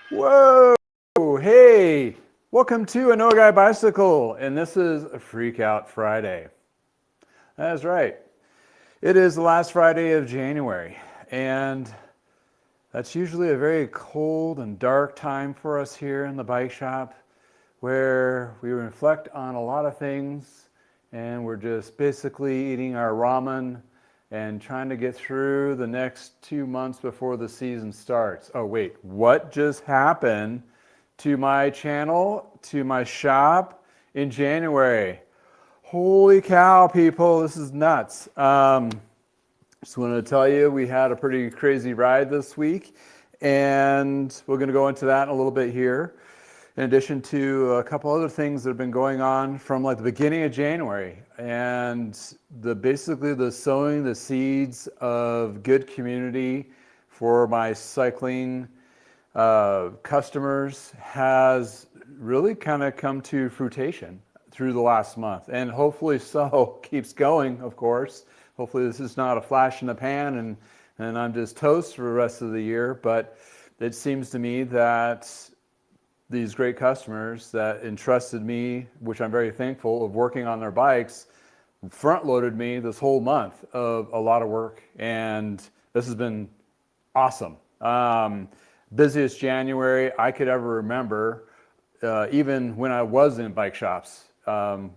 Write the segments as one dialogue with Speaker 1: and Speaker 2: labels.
Speaker 1: Whoa! Hey! Welcome to a No Guy Bicycle, and this is a Freak Out Friday. That's right. It is the last Friday of January, and that's usually a very cold and dark time for us here in the bike shop where we reflect on a lot of things and we're just basically eating our ramen and trying to get through the next 2 months before the season starts. Oh, wait, what just happened to my channel, to my shop in January? Holy cow, people, this is nuts. Just wanted to tell you we had a pretty crazy ride this week, and we're going to go into that in a little bit here. In addition to a couple other things that have been going on from like the beginning of January, and basically the sowing the seeds of good community for my cycling customers has really kind of come to fruition through the last month, and hopefully so keeps going, of course. Hopefully this is not a flash in the pan and I'm just toast for the rest of the year, but it seems to me that these great customers that entrusted me, which I'm very thankful of, working on their bikes, front-loaded me this whole month of a lot of work, and this has been awesome. Busiest January I could ever remember, even when I was in bike shops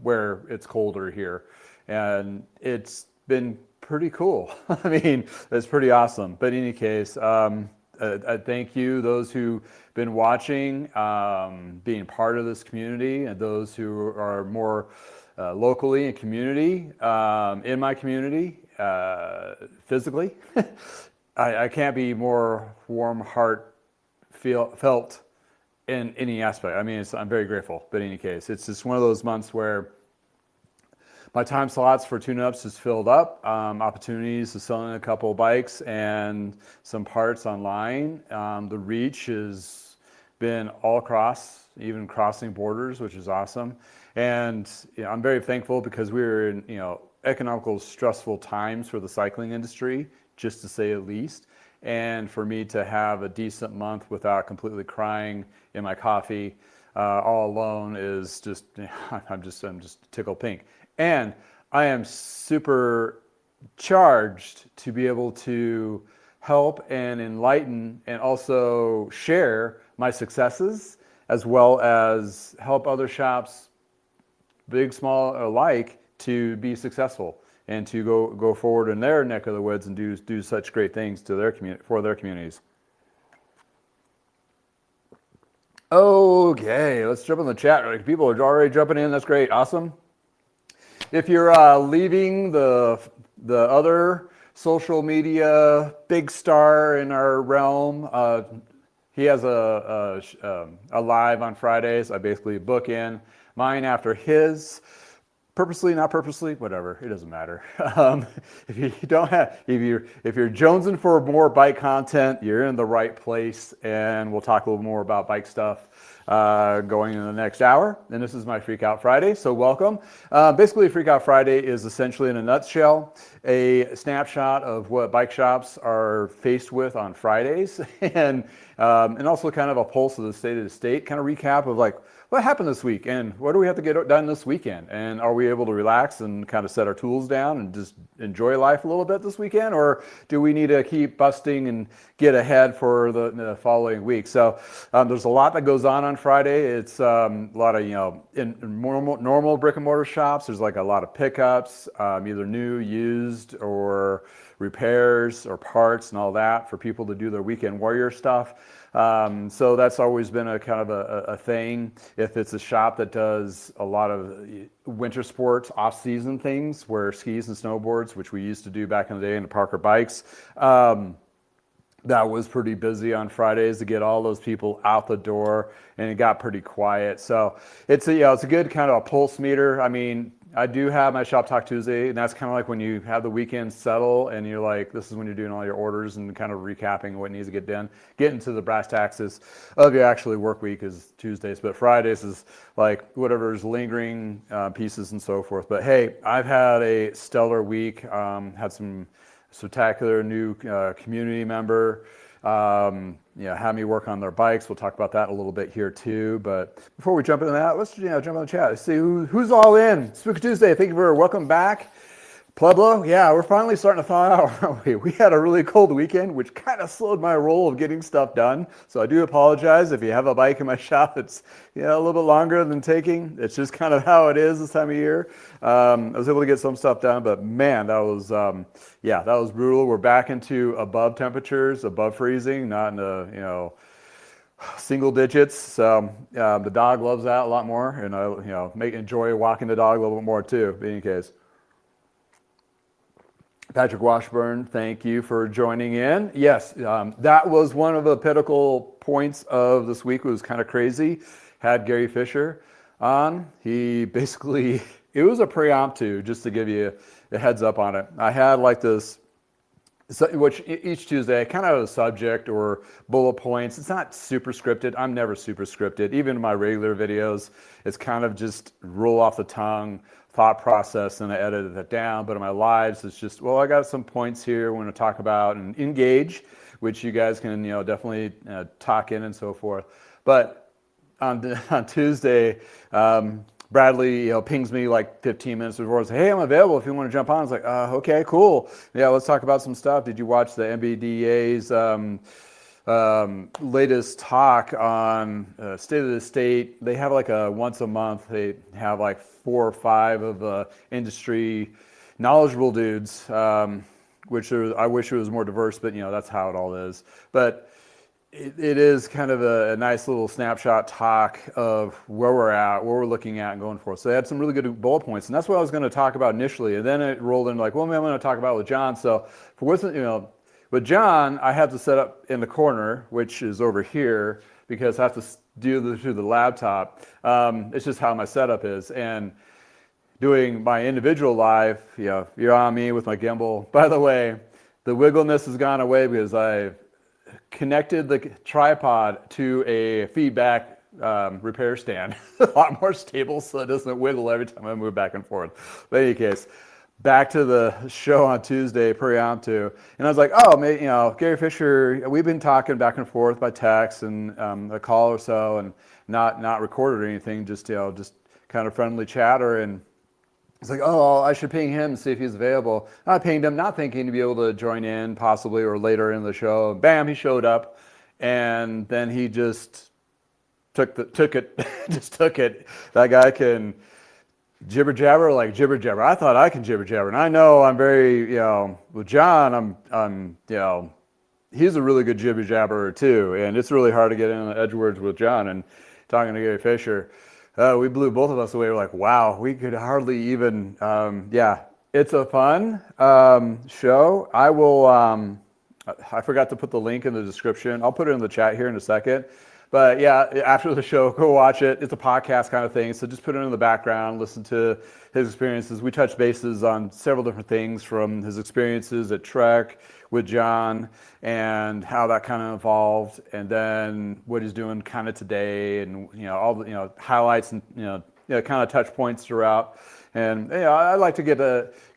Speaker 1: where it's colder here, and it's been pretty cool. I mean, it's pretty awesome. But in any case, I thank you, those who've been watching, being part of this community, and those who are more locally in community, in my community, physically. I can't be more warm heart felt in any aspect. I mean, I'm very grateful, but in any case, it's just one of those months where my time slots for tune-ups is filled up, opportunities to selling a couple of bikes and some parts online. The reach has been all across, even crossing borders, which is awesome. And I'm very thankful because we're in economical, stressful times for the cycling industry, just to say at least. And for me to have a decent month without completely crying in my coffee all alone is just, I'm just tickled pink. And I am super charged to be able to help and enlighten and also share my successes, as well as help other shops, big, small alike, to be successful and to go forward in their neck of the woods and do such great things to their for their communities. Okay, let's jump in the chat. People are already jumping in. That's great. Awesome. If you're leaving the other social media big star in our realm, he has a live on Fridays. I basically book in mine after his, purposely, not purposely, whatever. It doesn't matter. If you're jonesing for more bike content, you're in the right place, and we'll talk a little more about bike stuff going in the next hour. And this is my Freak Out Friday, so welcome. Basically, Freak Out Friday is essentially, in a nutshell, a snapshot of what bike shops are faced with on Fridays, and also kind of a pulse of the state, kind of recap of like, what happened this week and what do we have to get done this weekend? And are we able to relax and kind of set our tools down and just enjoy life a little bit this weekend? Or do we need to keep busting and get ahead for the following week? So there's a lot that goes on Friday. It's a lot of, in normal brick and mortar shops, there's like a lot of pickups, either new, used, or repairs or parts and all that for people to do their weekend warrior stuff. So that's always been a kind of a thing. If it's a shop that does a lot of winter sports, off-season things, where skis and snowboards, which we used to do back in the day, and the Parker bikes, that was pretty busy on Fridays to get all those people out the door, and it got pretty quiet. So it's a good kind of a pulse meter. I mean, I do have my Shop Talk Tuesday, and that's kind of like when you have the weekend settle and you're like, this is when you're doing all your orders and kind of recapping what needs to get done. Getting to the brass taxes of your actually work week is Tuesdays, but Fridays is like whatever's lingering pieces and so forth. But hey, I've had a stellar week, had some spectacular new community member have me work on their bikes. We'll talk about that a little bit here too. But before we jump into that, let's jump on the chat. Let's see who's all in. Spooky Tuesday. Thank you for welcome back. Pueblo, yeah, we're finally starting to thaw out, aren't we? We had a really cold weekend, which kind of slowed my roll of getting stuff done. So I do apologize if you have a bike in my shop. It's a little bit longer than taking. It's just kind of how it is this time of year. I was able to get some stuff done, but man, that was that was brutal. We're back into above temperatures, above freezing, not in the single digits. So the dog loves that a lot more, and I enjoy walking the dog a little bit more too. In any case. Patrick Washburn, thank you for joining in. Yes, that was one of the pinnacle points of this week. It was kind of crazy. Had Gary Fisher on. He basically, it was a preemptive, just to give you a heads up on it. I had like this, which each Tuesday, kind of a subject or bullet points. It's not super scripted. I'm never super scripted. Even in my regular videos, it's kind of just roll off the tongue thought process, and I edited that down. But in my lives, it's just, I got some points here we're going to talk about and engage, which you guys can, definitely talk in and so forth. But on Tuesday, Bradley, pings me like 15 minutes before and says, hey, I'm available if you want to jump on. I was like, okay, cool. Yeah, let's talk about some stuff. Did you watch the NBDA's latest talk on state of the state? They have like a once a month, they have like 4 or 5 of the industry knowledgeable dudes, which I wish it was more diverse, but that's how it all is. But it is kind of a nice little snapshot talk of where we're at, what we're looking at and going for. So they had some really good bullet points, and that's what I was going to talk about initially. And then it rolled in like, I'm going to talk about with John. So with John, I have to set up in the corner, which is over here, because I have to do this through the laptop. It's just how my setup is. And doing my individual live, you're on me with my gimbal. By the way, the wiggleness has gone away because I've connected the tripod to a feedback repair stand. A lot more stable so it doesn't wiggle every time I move back and forth. But in any case, back to the show on Tuesday, preemptive, and I was like, Gary Fisher, we've been talking back and forth by text and a call or so, and not recorded or anything, just kind of friendly chatter. And it's like, I should ping him and see if he's available. I pinged him, not thinking to be able to join in possibly or later in the show. Bam, he showed up, and then he just took it. That guy can jibber jabber like jibber jabber. I thought I can jibber jabber, and I know I'm very, with John, I'm he's a really good jibber jabber too, and it's really hard to get in the edge words with John. And talking to Gary Fisher, we blew both of us away. We're like, wow, we could hardly even. It's a fun show. I will. I forgot to put the link in the description. I'll put it in the chat here in a second. But yeah, after the show, go watch it. It's a podcast kind of thing, so just put it in the background, listen to his experiences. We touched bases on several different things, from his experiences at Trek with John and how that kind of evolved, and then what he's doing kind of today, and all the highlights and kind of touch points throughout. And I like to get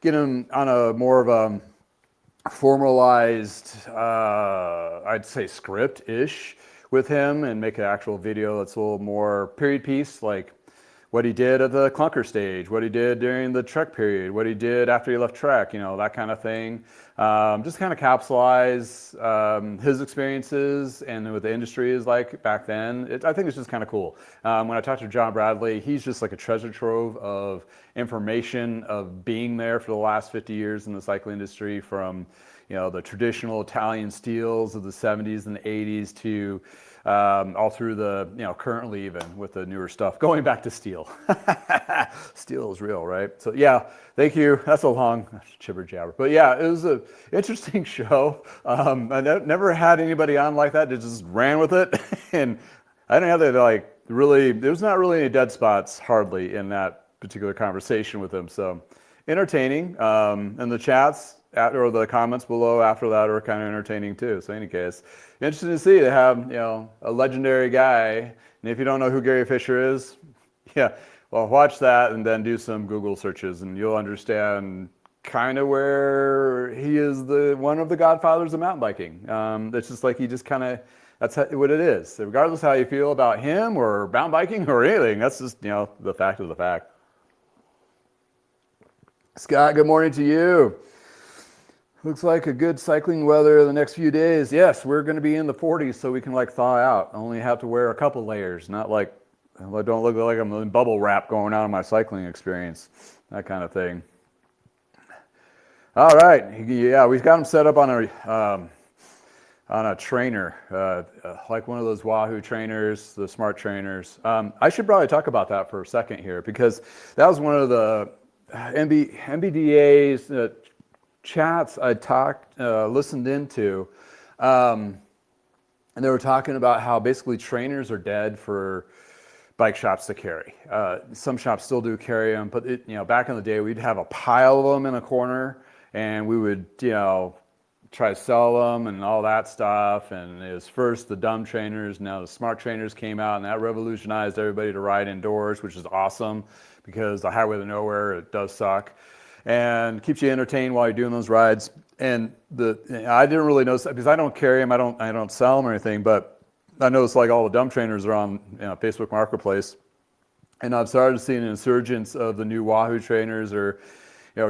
Speaker 1: him on a more of a formalized, I'd say script-ish with him, and make an actual video that's a little more period piece, like what he did at the clunker stage, what he did during the Trek period, what he did after he left Trek, that kind of thing. Just kind of capsulize his experiences and what the industry is like back then. I think it's just kind of cool. When I talked to John Bradley, he's just like a treasure trove of information of being there for the last 50 years in the cycling industry, from the traditional Italian steels of the 70s and the 80s to all through the, currently even with the newer stuff, going back to steel. Steel is real, right? So yeah, thank you. That's a long jibber jabber. But yeah, it was an interesting show. I never had anybody on like that that just ran with it. And I didn't have to there was not really any dead spots hardly in that particular conversation with him. So entertaining. And the chats or the comments below after that are kind of entertaining too. So in any case, interesting to see to have a legendary guy. And if you don't know who Gary Fisher is, watch that and then do some Google searches, and you'll understand kind of where he is one of the godfathers of mountain biking. It's just like he just kind of, that's what it is. Regardless how you feel about him or mountain biking or anything, that's just, the fact of the fact. Scott, good morning to you. Looks like a good cycling weather the next few days. Yes, we're going to be in the 40s, so we can like thaw out. Only have to wear a couple layers, not like, I don't look like I'm in bubble wrap going out on my cycling experience, that kind of thing. All right, yeah, we've got them set up on a trainer, like one of those Wahoo trainers, the smart trainers. I should probably talk about that for a second here, because that was one of the NBDA's chats I listened into, and they were talking about how basically trainers are dead for bike shops to carry. Some shops still do carry them, but back in the day, we'd have a pile of them in a corner, and we would, try to sell them and all that stuff. And it was first the dumb trainers, now the smart trainers came out, and that revolutionized everybody to ride indoors, which is awesome, because the highway to nowhere, it does suck, and keeps you entertained while you're doing those rides. And I didn't really notice that because I don't carry them, I don't sell them or anything, but I noticed like all the dumb trainers are on Facebook Marketplace, and I've started seeing an insurgence of the new Wahoo trainers or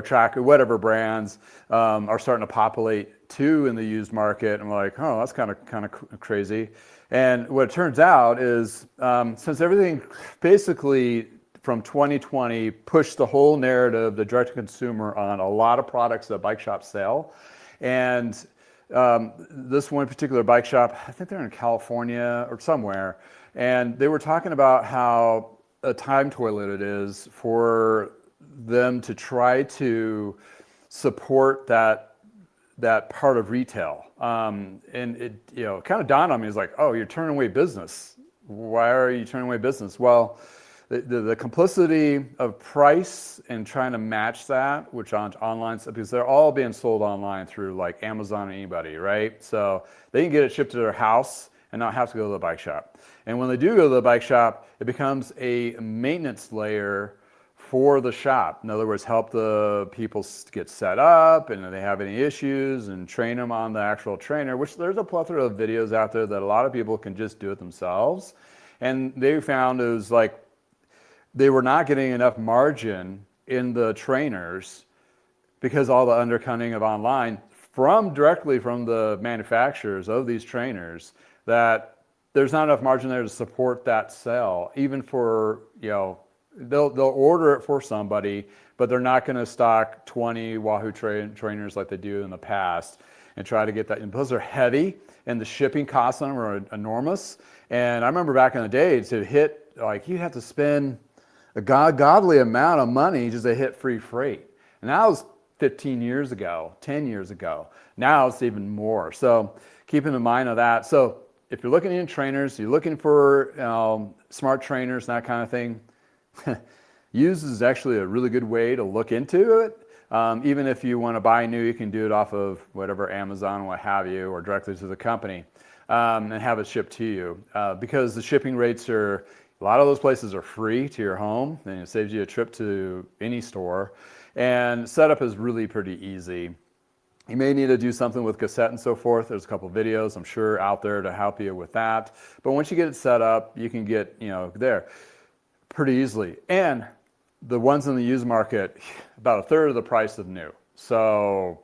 Speaker 1: track, whatever brands are starting to populate too in the used market. I'm like, oh, that's kind of crazy. And what it turns out is since everything basically from 2020 pushed the whole narrative, the direct to consumer, on a lot of products that bike shops sell. And this one particular bike shop, I think they're in California or somewhere, and they were talking about how a time toilet it is for them to try to support that part of retail. And it kind of dawned on me, it's like, oh, you're turning away business. Why are you turning away business? Well, the complicity of price and trying to match that, which on online, because they're all being sold online through like Amazon or anybody, right? So they can get it shipped to their house and not have to go to the bike shop. And when they do go to the bike shop, it becomes a maintenance layer for the shop. In other words, help the people get set up, and if they have any issues, and train them on the actual trainer, which there's a plethora of videos out there that a lot of people can just do it themselves. And they found it was like they were not getting enough margin in the trainers because all the undercutting of online directly from the manufacturers of these trainers, that there's not enough margin there to support that sale, even for, they'll order it for somebody, but they're not going to stock 20 Wahoo trainers like they do in the past and try to get that. And those are heavy, and the shipping costs on them are enormous. And I remember back in the day, to hit, like, you have to spend a godly amount of money just to hit free freight. And that was 15 years ago, 10 years ago. Now it's even more. So keeping in mind of that. So if you're looking in trainers, you're looking for smart trainers, that kind of thing, used is actually a really good way to look into it. Even if you want to buy new, you can do it off of whatever, Amazon or what have you, or directly to the company, and have it shipped to you. Because the shipping rates are, a lot of those places are free to your home, and it saves you a trip to any store. And setup is really pretty easy. You may need to do something with cassette and so forth. There's a couple videos, I'm sure, out there to help you with that. But once you get it set up, you can get, there pretty easily. And the ones in the used market, about a third of the price of new. So,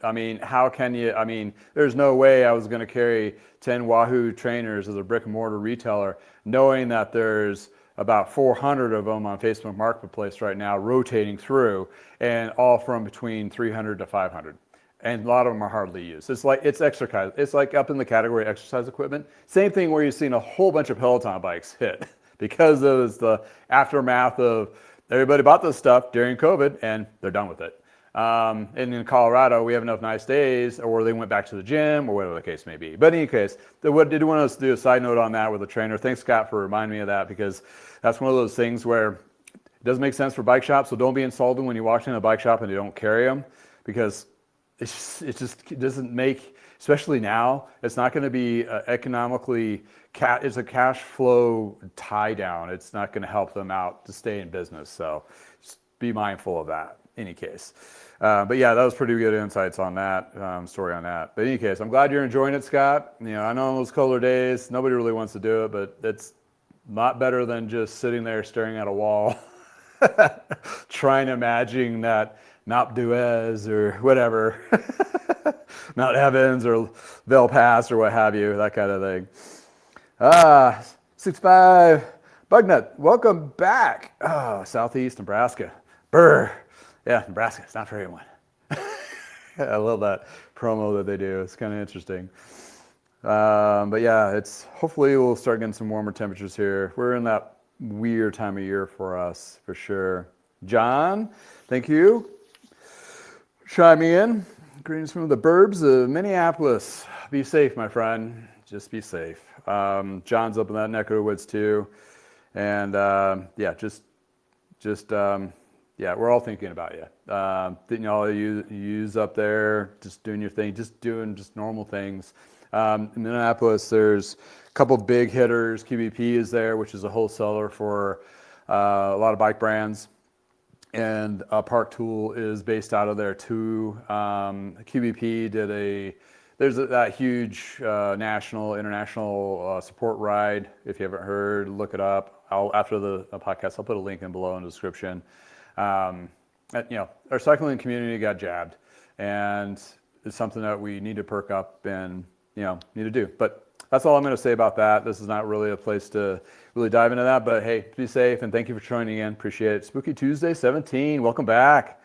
Speaker 1: I mean, how can you, there's no way I was going to carry 10 Wahoo trainers as a brick and mortar retailer, knowing that there's about 400 of them on Facebook Marketplace right now rotating through, and all from between 300 to 500. And a lot of them are hardly used. It's exercise. It's like up in the category of exercise equipment. Same thing where you've seen a whole bunch of Peloton bikes hit because it was the aftermath of everybody bought this stuff during COVID and they're done with it. And in Colorado, we have enough nice days, or they went back to the gym, or whatever the case may be. But in any case, I did want us to do a side note on that with the trainer. Thanks, Scott, for reminding me of that, because that's one of those things where it doesn't make sense for bike shops. So don't be insulted when you walk into a bike shop and you don't carry them, because it just doesn't make, especially now, it's not going to be economically, it's a cash flow tie down. It's not going to help them out to stay in business. So just be mindful of that. any case. But yeah, that was pretty good insights on that story on that. But in any case, I'm glad you're enjoying it, Scott. You know, I know on those colder days, nobody really wants to do it, but it's not better than just sitting there staring at a wall, trying to imagine that Mount Duez or whatever, Mount Evans or Vail Pass or what have you, that kind of thing. 6'5", Bugnut, welcome back. Oh, Southeast Nebraska. Brr. Yeah, Nebraska, it's not for everyone. I love that promo that they do. It's kind of interesting. But yeah, it's hopefully we'll start getting some warmer temperatures here. We're in that weird time of year for us, for sure. John, thank you. Chime in. Greetings from the burbs of Minneapolis. Be safe, my friend. Just be safe. John's up in that neck of the woods too. And yeah, yeah, we're all thinking about you. You know, you up there, just doing your thing, just doing normal things. In Minneapolis, there's a couple big hitters. QBP is there, which is a wholesaler for a lot of bike brands. And Park Tool is based out of there too. QBP there's that huge national, international support ride. If you haven't heard, look it up. After the podcast, I'll put a link in below in the description. You know, our cycling community got jabbed, and it's something that we need to perk up and, you know, need to do. But that's all I'm going to say about that. This is not really a place to really dive into that, but hey, be safe, and thank you for joining in. Appreciate it. Spooky Tuesday 17, welcome back.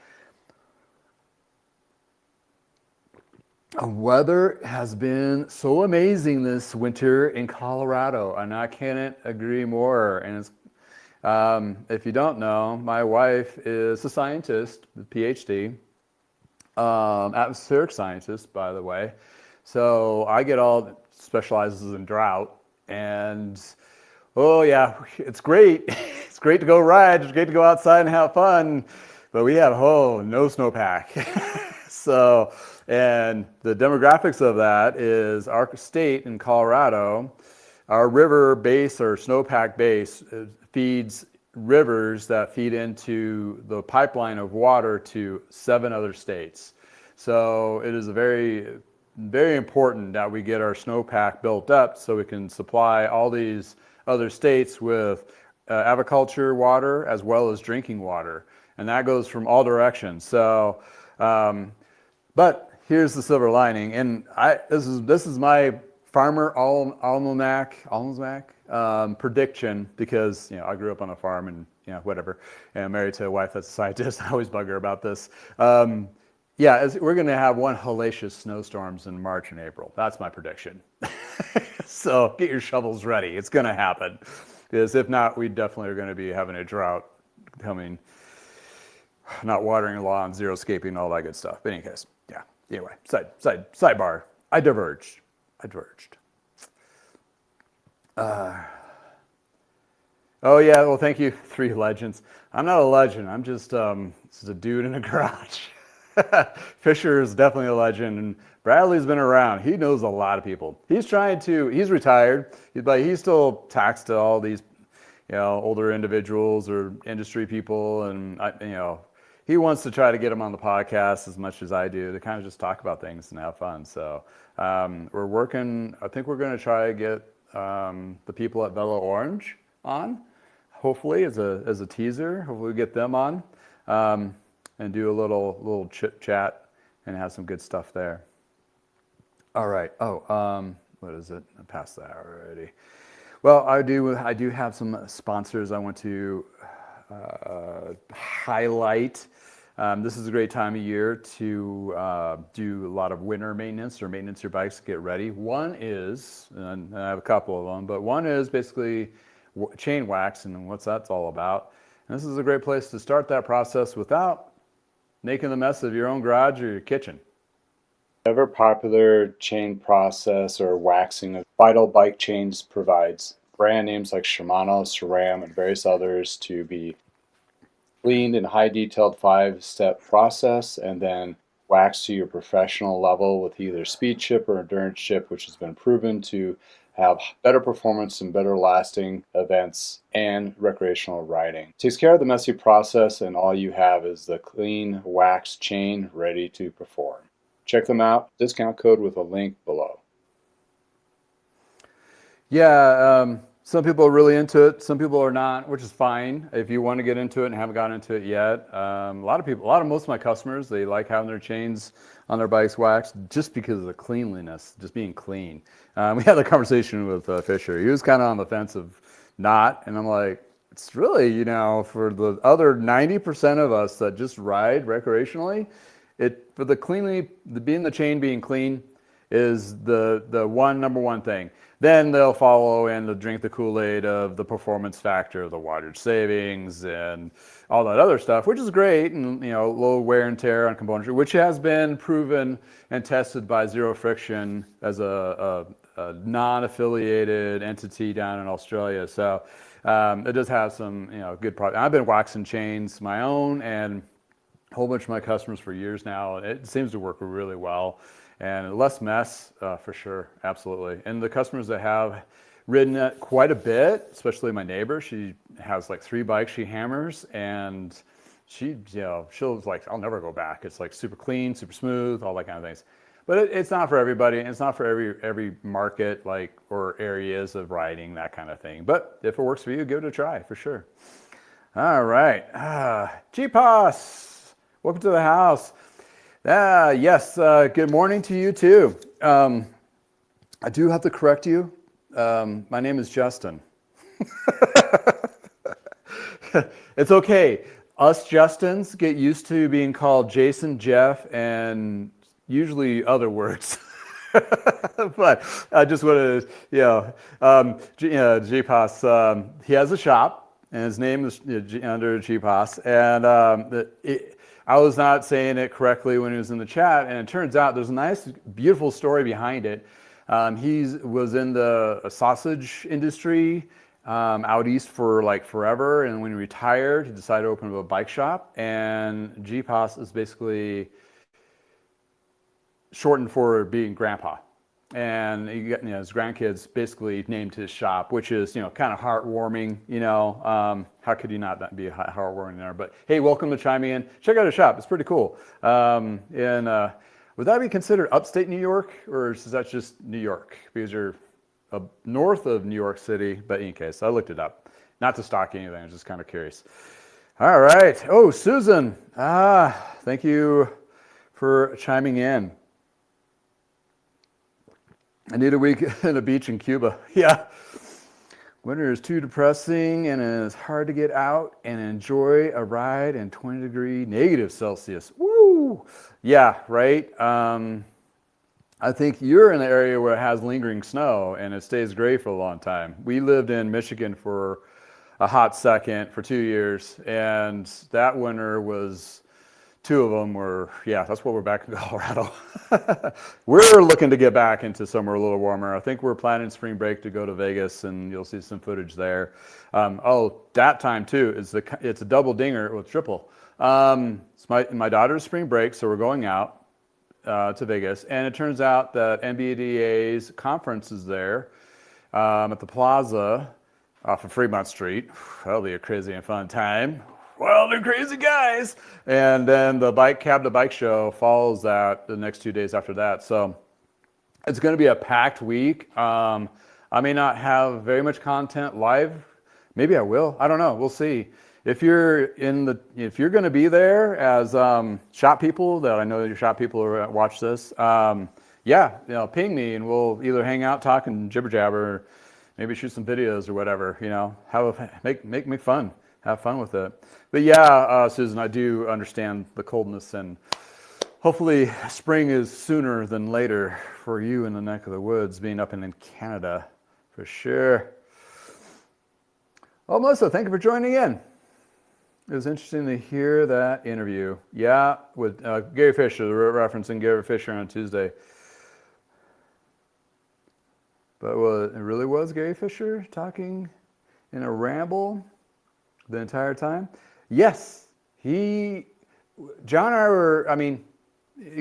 Speaker 1: Weather has been so amazing this winter in Colorado, and I can't agree more. And it's, if you don't know, my wife is a scientist, a PhD, atmospheric scientist, by the way. So I get all specializes in drought, and oh yeah, it's great. It's great to go ride. It's great to go outside and have fun, but we have no snowpack. So, and the demographics of that is our state in Colorado, our river base or snowpack base feeds rivers that feed into the pipeline of water to 7 other states. So it is very, very important that we get our snowpack built up so we can supply all these other states with agriculture water as well as drinking water. And that goes from all directions. So, but here's the silver lining, and this is my farmer almanac prediction, because you know I grew up on a farm and you know whatever, and I'm married to a wife that's a scientist. I always bug her about this. Yeah, we're going to have one hellacious snowstorms in March and April. That's my prediction. So get your shovels ready. It's going to happen, because if not, we definitely are going to be having a drought coming. Not watering lawns, zero-scaping, all that good stuff. But in any case, yeah. Anyway, sidebar. I diverged. Oh yeah, well thank you, 3 legends. I'm not a legend. I'm just a dude in a garage. Fisher is definitely a legend, and Bradley's been around. He knows a lot of people. He's retired, but he still talks to all these, you know, older individuals or industry people, and you know, he wants to try to get them on the podcast as much as I do to kind of just talk about things and have fun. So we're working. I think we're going to try to get the people at Velo Orange on, hopefully as a teaser. Hopefully we get them on and do a little chit chat and have some good stuff there. All right. Oh, what is it? I passed that already. Well, I do have some sponsors I want to highlight. This is a great time of year to do a lot of winter maintenance or maintenance your bikes to get ready. One is, and I have a couple of them, but one is basically chain wax and what that's all about. And this is a great place to start that process without making the mess of your own garage or your kitchen. Ever popular chain process or waxing of Vital Bike Chains provides brand names like Shimano, SRAM, and various others to be cleaned in high detailed 5-step process and then waxed to your professional level with either speed chip or endurance chip, which has been proven to
Speaker 2: have better performance and better lasting events and recreational riding. It takes care of the messy process, and all you have is the clean wax chain ready to perform. Check them out. Discount code with a link below.
Speaker 1: Yeah, some people are really into it. Some people are not, which is fine. If you want to get into it and haven't gotten into it yet, most of my customers, they like having their chains on their bikes waxed just because of the cleanliness, just being clean. We had a conversation with Fisher. He was kind of on the fence of not, and I'm like, it's really, for the other 90% of us that just ride recreationally, for the chain being clean is the number one thing. Then they'll follow and they'll drink the Kool-Aid of the performance factor, the wattage savings, and all that other stuff, which is great, and low wear and tear on componentry, which has been proven and tested by Zero Friction as a non-affiliated entity down in Australia. So it does have some good product. I've been waxing chains my own and a whole bunch of my customers for years now. It seems to work really well. And less mess, for sure, absolutely. And the customers that have ridden it quite a bit, especially my neighbor, she has like 3 bikes she hammers, and she'll like, I'll never go back. It's like super clean, super smooth, all that kind of things. But it's not for everybody. It's not for every market, or areas of riding, that kind of thing. But if it works for you, give it a try, for sure. All right, GPOS, welcome to the house. Yes, good morning to you too. I do have to correct you. My name is Justin. It's okay. Us Justins get used to being called Jason, Jeff, and usually other words. But I just want to, GPOS, he has a shop, and his name is under GPOS, and I was not saying it correctly when he was in the chat, and it turns out there's a nice, beautiful story behind it. He was in the sausage industry out east for forever, and when he retired, he decided to open up a bike shop, and GPOS is basically shortened for being grandpa. And his grandkids basically named his shop, which is kind of heartwarming. How could you not be heartwarming there? But hey, welcome to chiming in. Check out his shop; it's pretty cool. And would that be considered upstate New York, or is that just New York? Because you're north of New York City. But in any case, I looked it up, not to stalk anything. I was just kind of curious. All right. Oh, Susan. Thank you for chiming in. I need a week in a beach in Cuba. Yeah. Winter is too depressing and it's hard to get out and enjoy a ride in 20-degree negative Celsius. Woo! Yeah, right? I think you're in the area where it has lingering snow and it stays gray for a long time. We lived in Michigan for a hot second for 2 years, and that winter was... 2 of them were, that's why we're back in Colorado. We're looking to get back into somewhere a little warmer. I think we're planning spring break to go to Vegas, and you'll see some footage there. That time too, it's a double dinger with triple. It's my daughter's spring break, so we're going out to Vegas, and it turns out that NBDA's conference is there at the plaza off of Fremont Street. That'll be a crazy and fun time. Well, they're crazy guys. And then the Cab to Bike show follows that the next 2 days after that. So it's going to be a packed week. I may not have very much content live. Maybe I will. I don't know. We'll see. If you're going to be there as shop people, that I know your shop people who watch this, ping me and we'll either hang out, talk, and jibber jabber, maybe shoot some videos or whatever. Make fun. Have fun with it. But Susan, I do understand the coldness, and hopefully spring is sooner than later for you in the neck of the woods, being up in Canada, for sure. Oh, Melissa, thank you for joining in. It was interesting to hear that interview. Yeah, with Gary Fisher, referencing Gary Fisher on Tuesday. But it really was Gary Fisher talking in a ramble the entire time? Yes. John and I were,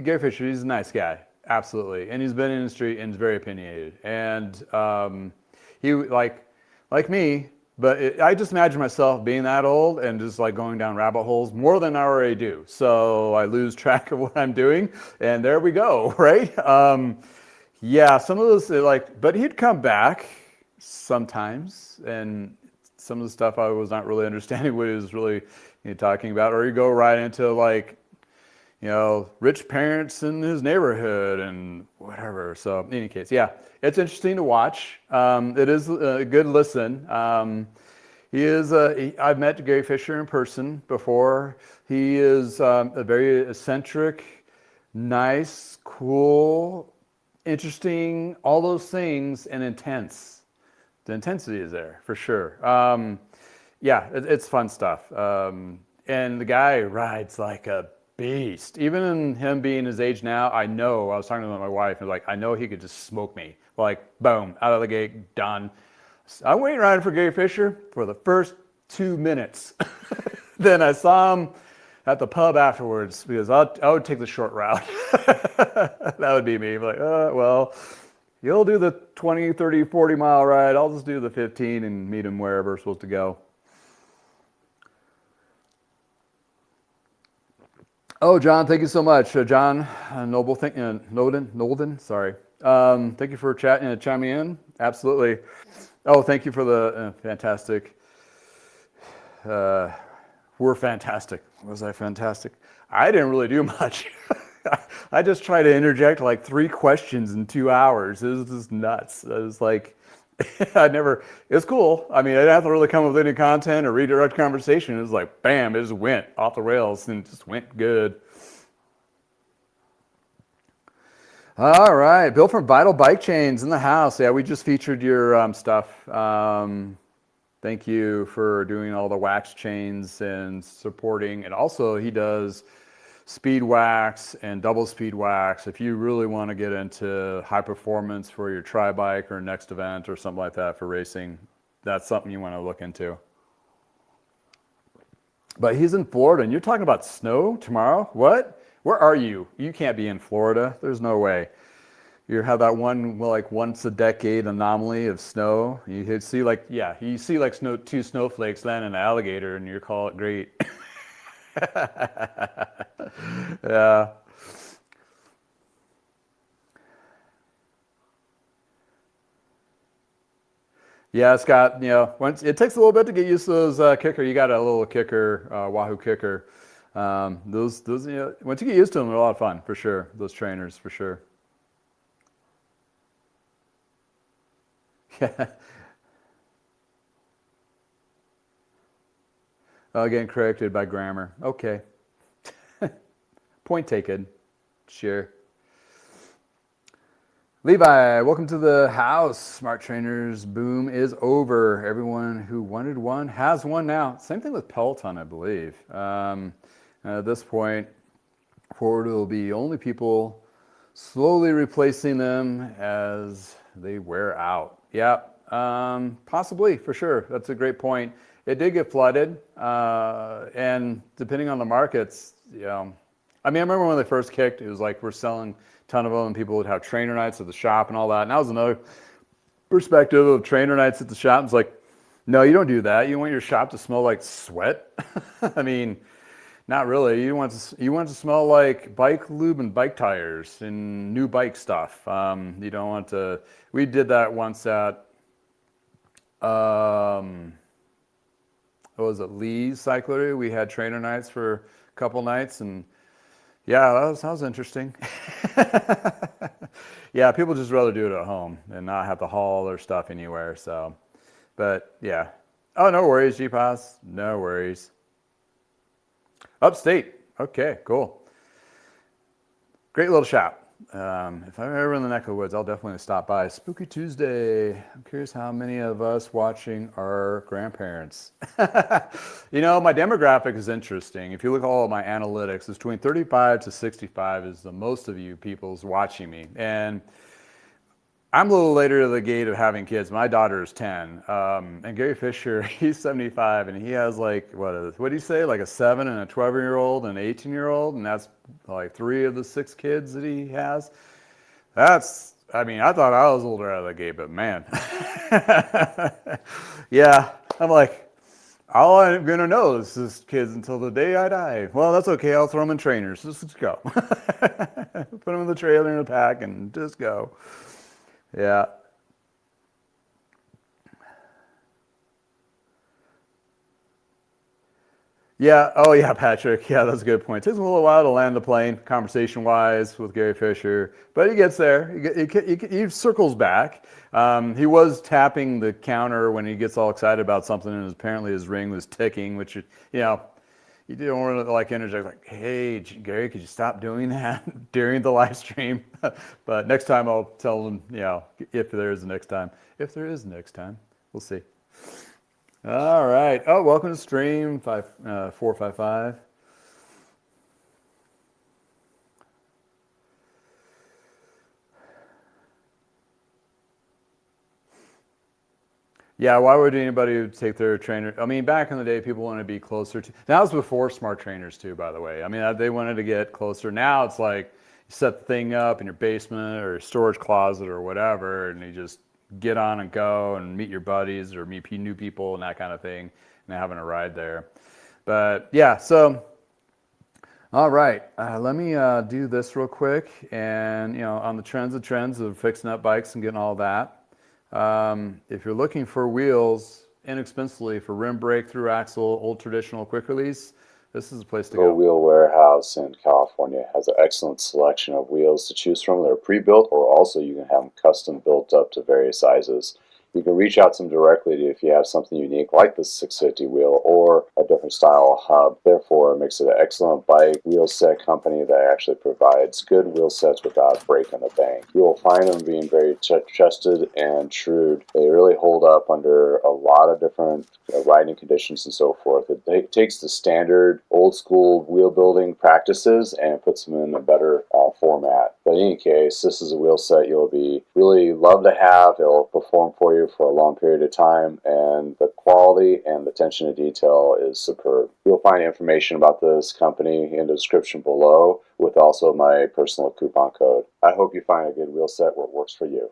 Speaker 1: Gary Fisher, he's a nice guy. Absolutely. And he's been in the industry and is very opinionated. And he like me, but I just imagine myself being that old and just like going down rabbit holes more than I already do. So I lose track of what I'm doing, and there we go, right? Yeah, some of those like, but he'd come back sometimes, and some of the stuff I was not really understanding what he was really talking about, or you go right into like, rich parents in his neighborhood and whatever. So in any case, yeah, it's interesting to watch. It is a good listen. I've met Gary Fisher in person before. He is a very eccentric, nice, cool, interesting, all those things, and intense. The intensity is there for sure. Yeah, it's fun stuff. And the guy rides like a beast. Even in him being his age now, I was talking to my wife, and I know he could just smoke me. Like, boom, out of the gate, done. I'm waiting around for Gary Fisher for the first 2 minutes. Then I saw him at the pub afterwards because I would take the short route. That would be me. Like, well, you'll do the 20, 30, 40 mile ride. I'll just do the 15 and meet him wherever we're supposed to go. Oh, John, thank you so much. John Nolden, sorry. Thank you for chiming in. Absolutely. Oh, thank you for the fantastic. We're fantastic. Was I fantastic? I didn't really do much. I just tried to interject like 3 questions in 2 hours. It was just nuts. It was like, it was cool. I mean, I didn't have to really come up with any content or redirect conversation. It was like, bam, it just went off the rails and just went good. All right, Bill from Vital Bike Chains in the house. Yeah, we just featured your stuff. Thank you for doing all the wax chains and supporting. And also he does speed wax and double speed wax. If you really want to get into high performance for your tri bike or next event or something like that for racing, that's something you want to look into. But he's in Florida, and you're talking about snow tomorrow? What? Where are you? You can't be in Florida. There's no way. You have that one, like once a decade anomaly of snow. You see you see like 2 snowflakes land in an alligator, and you call it great. Yeah. Yeah, Scott, once it takes a little bit to get used to those kicker. You got a little kicker, Wahoo kicker. Those once you get used to them, they're a lot of fun for sure. Those trainers for sure. Yeah. Getting corrected by grammar. Okay. Point taken. Sure. Levi, welcome to the house. Smart Trainers boom is over. Everyone who wanted one has one now. Same thing with Peloton, I believe. At this point, forward will be only people slowly replacing them as they wear out. Yeah, possibly, for sure. That's a great point. It did get flooded, and depending on the markets, I remember when they first kicked, it was like we're selling a ton of them, and people would have trainer nights at the shop and all that. And that was another perspective of trainer nights at the shop. It's like, no, you don't do that. You want your shop to smell like sweat. I mean, not really. You want to smell like bike lube and bike tires and new bike stuff. You don't want to. We did that once at what was it, Lee's Cyclery. We had trainer nights for a couple nights, and yeah, that was interesting. Yeah, people just rather do it at home and not have to haul their stuff anywhere. So, but yeah. Oh, no worries, GPass. No worries. Upstate. Okay, cool. Great little shop. If I'm ever in the neck of the woods, I'll definitely stop by. Spooky Tuesday. I'm curious how many of us watching are grandparents. My demographic is interesting. If you look at all of my analytics, it's between 35 to 65 is the most of you people's watching me. And I'm a little later to the gate of having kids. My daughter is 10. And Gary Fisher, he's 75, and he has like, what do you say? Like a 7 and a 12-year-old and an 18-year-old, and that's like 3 of the 6 kids that he has. I mean, I thought I was older out of the gate, but man. Yeah, I'm like, all I'm going to know is this kids until the day I die. Well, that's okay. I'll throw them in trainers. Let's go. Put them in the trailer in a pack and just go. Yeah. Yeah. Oh, yeah, Patrick. Yeah, that's a good point. It takes a little while to land the plane, conversation-wise, with Gary Fisher, but he gets there. He circles back. He was tapping the counter when he gets all excited about something, and apparently his ring was ticking, which, you don't want to like interject like, "Hey, Gary, could you stop doing that during the live stream?" But next time I'll tell him, if there is a next time. If there is next time, we'll see. All right. Oh, welcome to stream 455. Yeah, why would anybody take their trainer? I mean, back in the day, people wanted to be closer to. That was before smart trainers, too, by the way. I mean, they wanted to get closer. Now it's like you set the thing up in your basement or storage closet or whatever, and you just get on and go and meet your buddies or meet new people and that kind of thing, and having a ride there. But yeah, so all right, let me do this real quick, and on the trends of fixing up bikes and getting all that. If you're looking for wheels inexpensively for rim brake, through axle, old traditional quick release, this is the place to go.
Speaker 2: Wheel Warehouse in California has an excellent selection of wheels to choose from. They're pre-built, or also you can have them custom built up to various sizes. You can reach out to them directly if you have something unique like the 650 wheel or a different style hub. Therefore, it makes it an excellent bike wheel set company that actually provides good wheel sets without breaking the bank. You will find them being very trusted and true. They really hold up under a lot of different riding conditions and so forth. It takes the standard old school wheel building practices and puts them in a better format. But in any case, this is a wheel set you'll be really love to have. It'll perform for you for a long period of time, and the quality and the attention to detail is superb. You'll find information about this company in the description below, with also my personal coupon code. I hope you find a good wheel set where it works for you.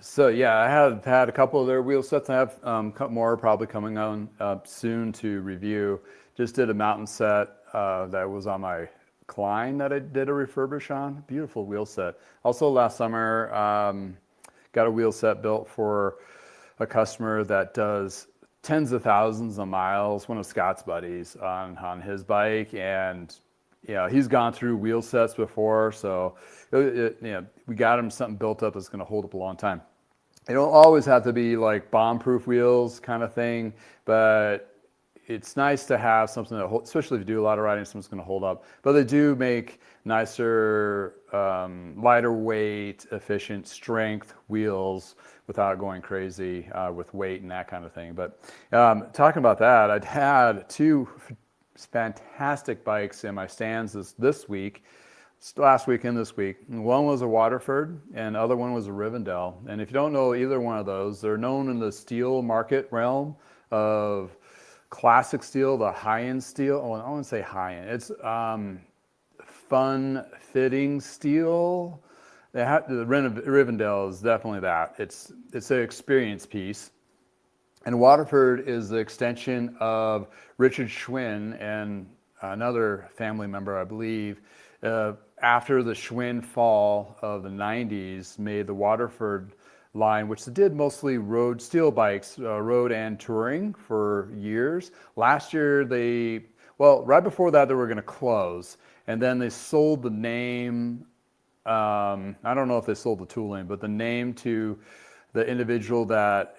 Speaker 1: So yeah, I have had a couple of their wheel sets. I have a couple more probably coming on soon to review. Just did a mountain set that was on my Klein that I did a refurbish on. Beautiful wheel set. Also last summer, got a wheel set built for a customer that does tens of thousands of miles, one of Scott's buddies on his bike, and he's gone through wheel sets before, so we got him something built up that's going to hold up a long time. It don't always have to be like bomb-proof wheels kind of thing, but it's nice to have something that, especially if you do a lot of riding, something's going to hold up. But they do make nicer, lighter weight, efficient strength wheels without going crazy with weight and that kind of thing. But talking about that, I'd had two fantastic bikes in my stands this week, last week and this week. One was a Waterford and the other one was a Rivendell. And if you don't know either one of those, they're known in the steel market realm of classic steel, the high-end steel. Oh, I wouldn't say high-end. It's fun fitting steel. The Rivendell is definitely that. It's an experience piece. And Waterford is the extension of Richard Schwinn and another family member, I believe, after the Schwinn fall of the 90s, made the Waterford line, which they did mostly road steel bikes, road and touring for years. Last year, right before that, they were going to close. And then they sold the name, I don't know if they sold the tooling, but the name to the individual that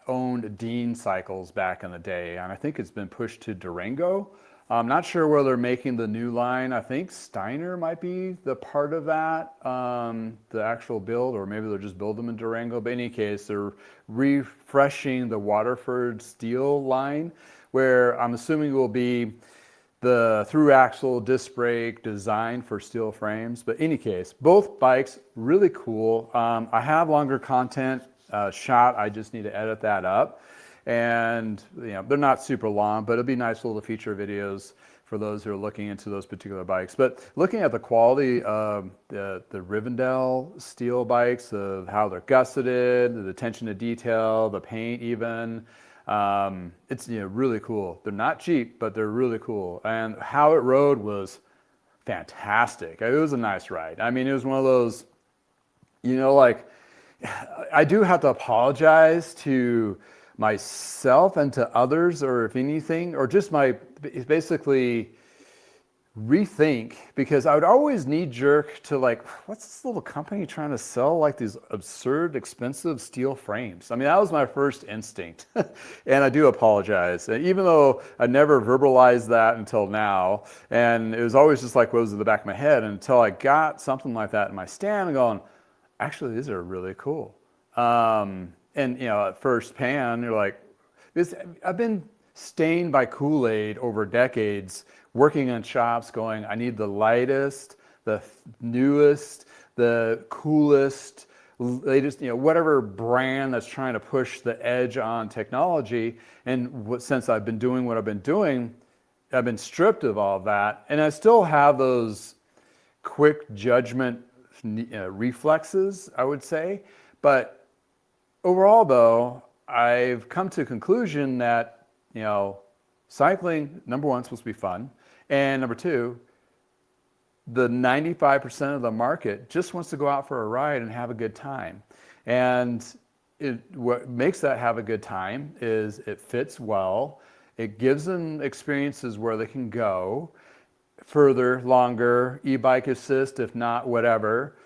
Speaker 1: owned Dean Cycles back in the day. And I think it's been pushed to Durango. I'm not sure where they're making the new line. I think Steiner might be the part of that, the actual build, or maybe they'll just build them in Durango. But in any case, they're refreshing the Waterford steel line, where I'm assuming will be the through axle disc brake design for steel frames. But in any case, both bikes really cool. I have longer content shot. I just need to edit that up. And they're not super long, but it'll be nice little feature videos for those who are looking into those particular bikes. But looking at the quality of the Rivendell steel bikes, of how they're gusseted, the attention to detail, the paint even, it's really cool. They're not cheap, but they're really cool. And how it rode was fantastic. It was a nice ride. I mean, it was one of those, like, I do have to apologize to myself and to others, or if anything, or just basically rethink, because I would always knee jerk to like, what's this little company trying to sell like these absurd expensive steel frames? I mean, that was my first instinct. And I do apologize, even though I never verbalized that until now. And it was always just like what was in the back of my head until I got something like that in my stand and going, actually, these are really cool. And at first pan, you're like, I've been stained by Kool-Aid over decades, working in shops going, I need the lightest, the newest, the coolest, latest, whatever brand that's trying to push the edge on technology. And since I've been doing what I've been doing, I've been stripped of all of that. And I still have those quick judgment reflexes, I would say. But overall, though, I've come to a conclusion that, cycling, number one, is supposed to be fun. And number two, the 95% of the market just wants to go out for a ride and have a good time. And what makes that have a good time is it fits well. It gives them experiences where they can go further, longer, e-bike assist, if not whatever,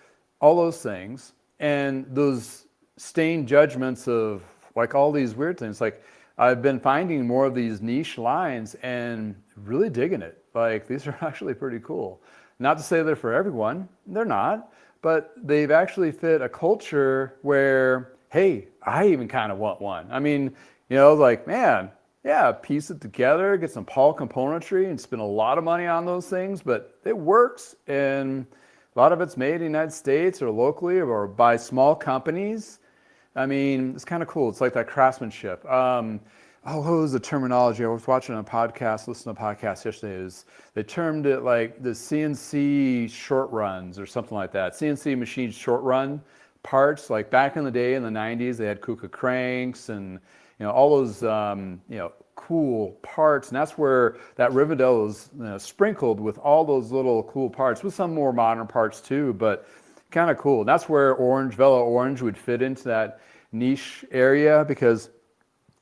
Speaker 1: all those things. And those stained judgments of like all these weird things, like I've been finding more of these niche lines and really digging it. Like these are actually pretty cool. Not to say they're for everyone, they're not, but they've actually fit a culture where, hey, I even kind of want one. I mean, like, man, yeah, piece it together, get some Paul componentry and spend a lot of money on those things, but it works. And a lot of it's made in the United States or locally or by small companies. I mean, it's kind of cool. It's like that craftsmanship. What was the terminology? I was watching a podcast, listening to a podcast yesterday. They termed it like the CNC short runs or something like that. CNC machine short run parts. Like back in the day in the 90s, they had Kuka cranks and all those cool parts. And that's where that Rivendell is sprinkled with all those little cool parts, with some more modern parts too, but kind of cool. And that's where Velo Orange would fit into that niche area, because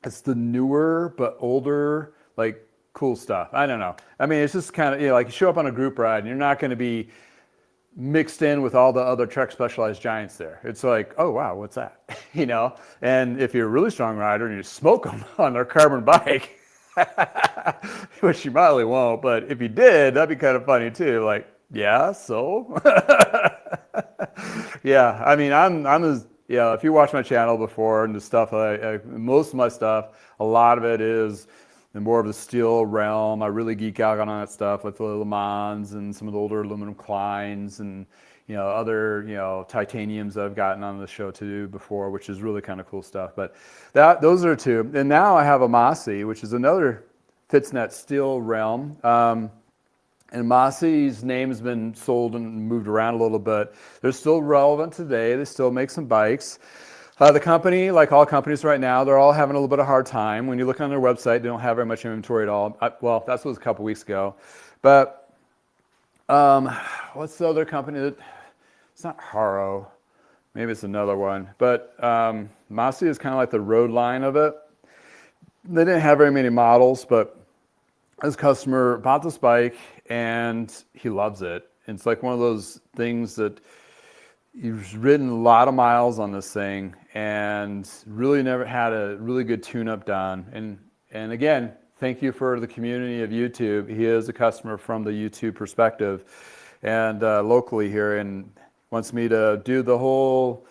Speaker 1: it's the newer but older, like, cool stuff. I don't know. I mean, it's just kind of, like you show up on a group ride and you're not going to be mixed in with all the other Trek Specialized giants there. It's like, oh, wow, what's that? And if you're a really strong rider and you smoke them on their carbon bike, which you probably won't, but if you did, that'd be kind of funny too. Like, yeah, so? Yeah, I mean, if you watch my channel before and the stuff, most of my stuff, a lot of it is in more of the steel realm. I really geek out on that stuff, like the Le Mans and some of the older aluminum Kleins and other titaniums that I've gotten on the show too before, which is really kind of cool stuff. But those are two. And now I have a Massey, which is another fits in that steel realm. And Massey's name has been sold and moved around a little bit. They're still relevant today. They still make some bikes. The company, like all companies right now, they're all having a little bit of hard time. When you look on their website, they don't have very much inventory at all. Well, that was a couple weeks ago. But what's the other company? It's not Haro. Maybe it's another one. But Massey is kind of like the road line of it. They didn't have very many models, but this customer bought this bike and he loves it. It's like one of those things that he's ridden a lot of miles on this thing and really never had a really good tune-up done. And again, thank you for the community of YouTube. He is a customer from the YouTube perspective and locally here, and wants me to do the whole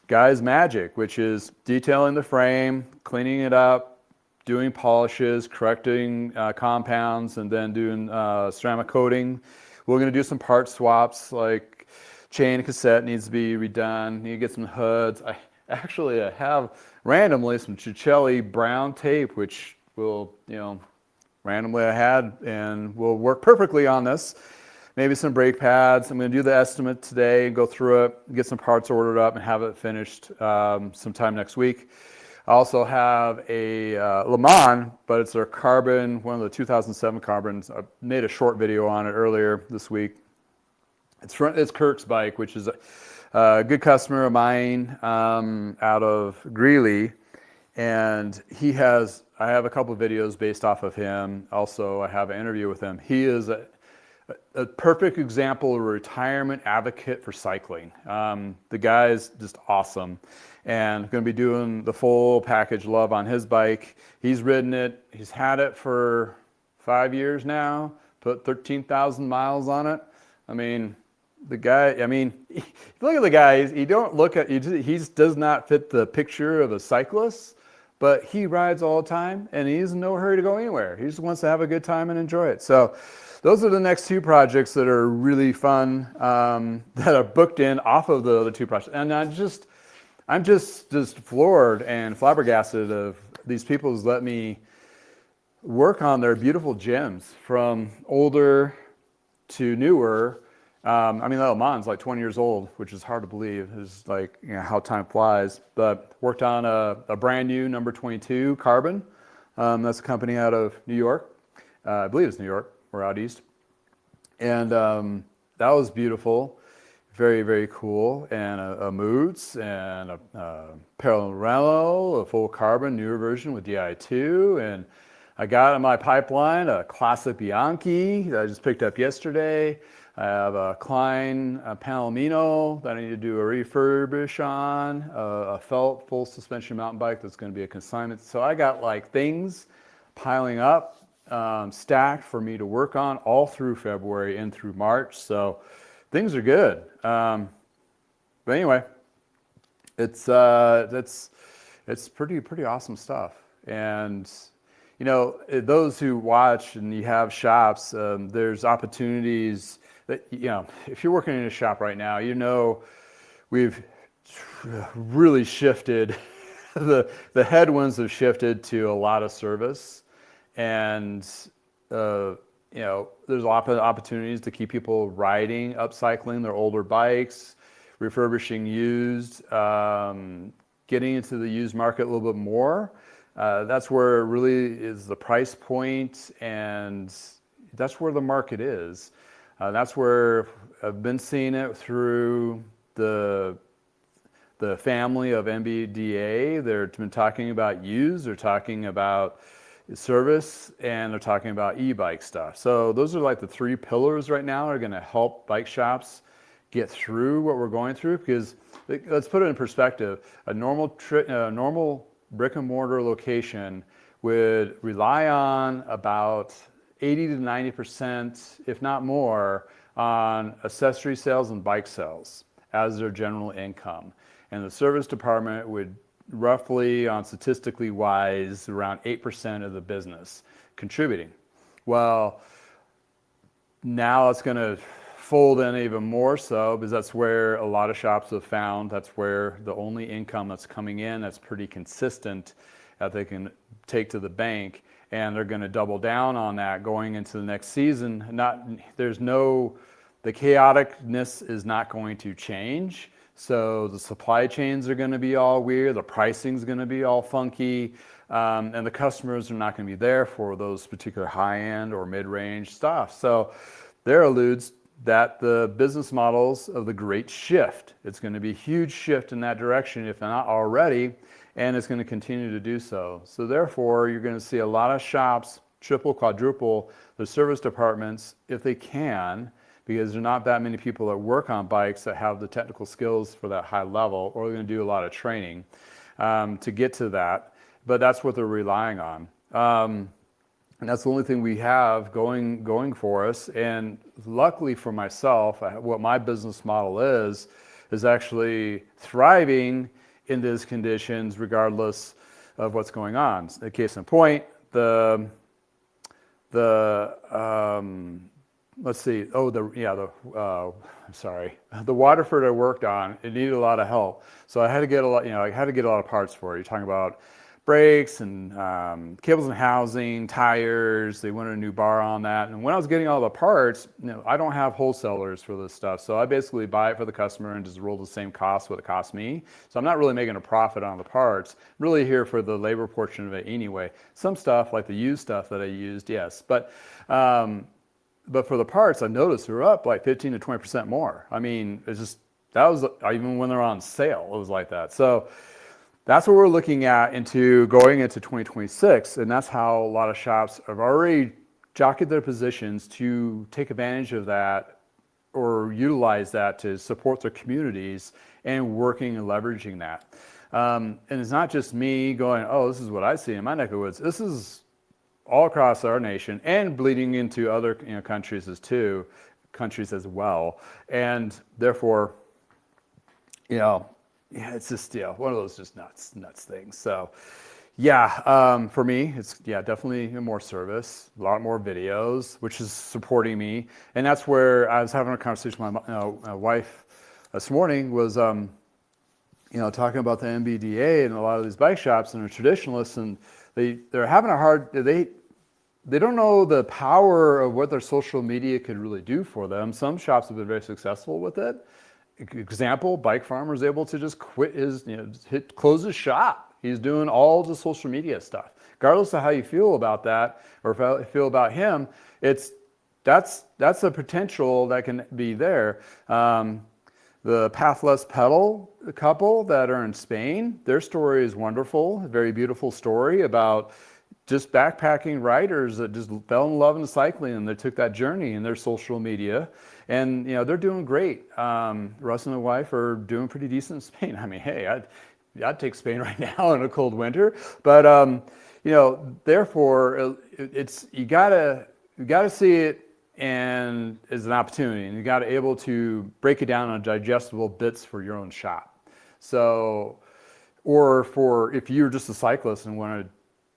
Speaker 1: guy's magic, which is detailing the frame, cleaning it up, doing polishes, correcting compounds, and then doing ceramic coating. We're going to do some part swaps, like chain and cassette needs to be redone. Need to get some hoods. I have randomly some Cicelli brown tape, which will, randomly I had, and will work perfectly on this. Maybe some brake pads. I'm going to do the estimate today, go through it, get some parts ordered up, and have it finished sometime next week. I also have a Le Mans, but it's their carbon, one of the 2007 carbons. I made a short video on it earlier this week. It's Kirk's bike, which is a good customer of mine out of Greeley. And I have a couple of videos based off of him. Also, I have an interview with him. He is a perfect example of a retirement advocate for cycling. The guy is just awesome. And going to be doing the full package love on his bike. He's ridden it. He's had it for 5 years now, put 13,000 miles on it. I mean, the guy, if you look at the guy, he does not fit the picture of a cyclist, but he rides all the time and he's in no hurry to go anywhere. He just wants to have a good time and enjoy it. So those are the next two projects that are really fun, that are booked in off of the other two projects. And I'm just floored and flabbergasted of these people who's let me work on their beautiful gems from older to newer. That Le Mans like 20 years old, which is hard to believe. It's like, how time flies. But worked on a brand new number 22 carbon. That's a company out of New York. I believe it's New York or out east. And that was beautiful. Very, very cool. And a Moods and a Parallelo, a full carbon, newer version with DI2. And I got in my pipeline a classic Bianchi that I just picked up yesterday. I have a Klein Palomino that I need to do a refurbish on, a felt full suspension mountain bike that's going to be a consignment. So I got like things piling up, stacked for me to work on all through February and through March. So things are good. But anyway, it's pretty awesome stuff. And those who watch and you have shops, there's opportunities that, if you're working in a shop right now, we've really shifted, the headwinds have shifted to a lot of service. And, there's a lot of opportunities to keep people riding, upcycling their older bikes, refurbishing used, getting into the used market a little bit more. That's where it really is the price point, and that's where the market is. That's where I've been seeing it through the family of NBDA. They've been talking about used, they're talking about service, and they're talking about e-bike stuff. So those are like the three pillars right now that are going to help bike shops get through what we're going through. Because let's put it in perspective, a normal brick and mortar location would rely on about 80 to 90%, if not more, on accessory sales and bike sales as their general income. And the service department would roughly, on statistically wise, around 8% of the business contributing. Well, now it's going to fold in even more so, because that's where a lot of shops have found that's where the only income that's coming in that's pretty consistent that they can take to the bank, and they're going to double down on that going into the next season. The chaoticness is not going to change. So the supply chains are going to be all weird, the pricing is going to be all funky, and the customers are not going to be there for those particular high-end or mid-range stuff. So there alludes that the business models of the great shift. It's going to be a huge shift in that direction, if not already, and it's going to continue to do so. So therefore, you're going to see a lot of shops triple, quadruple the service departments if they can, because there are not that many people that work on bikes that have the technical skills for that high level, or they're going to do a lot of training to get to that. But that's what they're relying on. And that's the only thing we have going for us. And luckily for myself, what my business model is actually thriving in these conditions regardless of what's going on. A case in point, the Waterford I worked on, it needed a lot of help. So I had to get a lot of parts for it. You're talking about brakes and cables and housing, tires. They wanted a new bar on that. And when I was getting all the parts, I don't have wholesalers for this stuff. So I basically buy it for the customer and just roll the same cost what it cost me. So I'm not really making a profit on the parts. I'm really here for the labor portion of it anyway. Some stuff like the used stuff that I used, yes. But for the parts, I noticed they're up like 15 to 20% more. I mean, it's just, that was even when they're on sale, it was like that. So that's what we're looking at going into 2026. And that's how a lot of shops have already jockeyed their positions to take advantage of that or utilize that to support their communities and working and leveraging that. And it's not just me going, oh, this is what I see in my neck of the woods. This is all across our nation and bleeding into other countries as well. And therefore, it's just one of those just nuts things. So for me, it's definitely more service, a lot more videos, which is supporting me. And that's where I was having a conversation with my wife this morning was talking about the NBDA and a lot of these bike shops and the traditionalists, and they're having a hard, they don't know the power of what their social media could really do for them. Some shops have been very successful with it. Example, Bike Farmer is able to just quit close his shop. He's doing all the social media stuff. Regardless of how you feel about that or if I feel about him, that's a potential that can be there. The Pathless Pedal couple that are in Spain, their story is wonderful, a very beautiful story about just backpacking riders that just fell in love in cycling and they took that journey in their social media. And, they're doing great. Russ and my wife are doing pretty decent in Spain. I mean, hey, I'd take Spain right now in a cold winter. But, therefore, you gotta see it and as an opportunity, and you gotta able to break it down on digestible bits for your own shop. So, or if you're just a cyclist and want to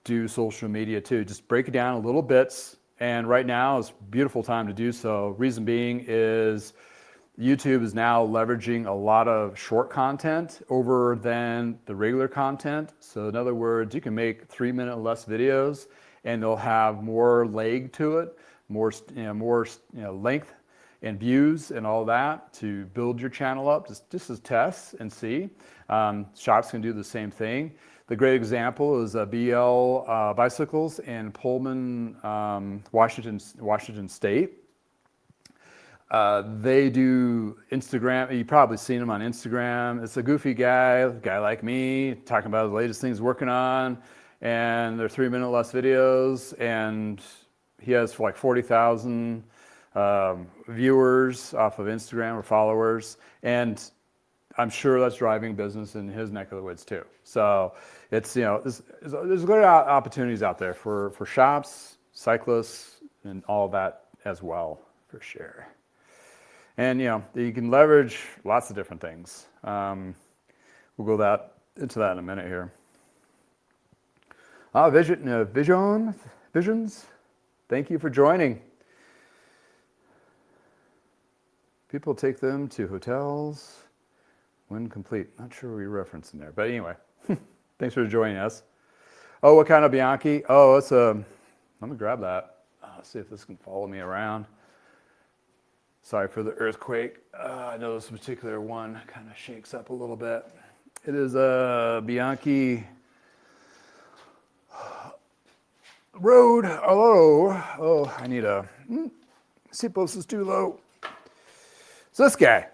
Speaker 1: do social media too, just break it down in little bits. And right now is a beautiful time to do so. Reason being is YouTube is now leveraging a lot of short content over than the regular content. So in other words, you can make 3-minute or less videos and they'll have more leg to it, more length and views and all that to build your channel up just as tests and see. Shops can do the same thing. The great example is BL Bicycles in Pullman, Washington State. They do Instagram. You've probably seen him on Instagram. It's a goofy guy like me, talking about the latest things working on, and they're 3-minute less videos, and he has like 40,000 viewers off of Instagram or followers, and I'm sure that's driving business in his neck of the woods too. So it's, there's good opportunities out there for shops, cyclists, and all that as well, for sure. And, you can leverage lots of different things. We'll go into that in a minute here. Visions. Thank you for joining. People take them to hotels when complete. Not sure we referenced in there, but anyway, thanks for joining us. Oh, what kind of Bianchi? Oh, it's let me grab that. Let's see if this can follow me around. Sorry for the earthquake. I know this particular one kind of shakes up a little bit. It is a Bianchi Road. Oh, I need a seatpost is too low. It's this guy.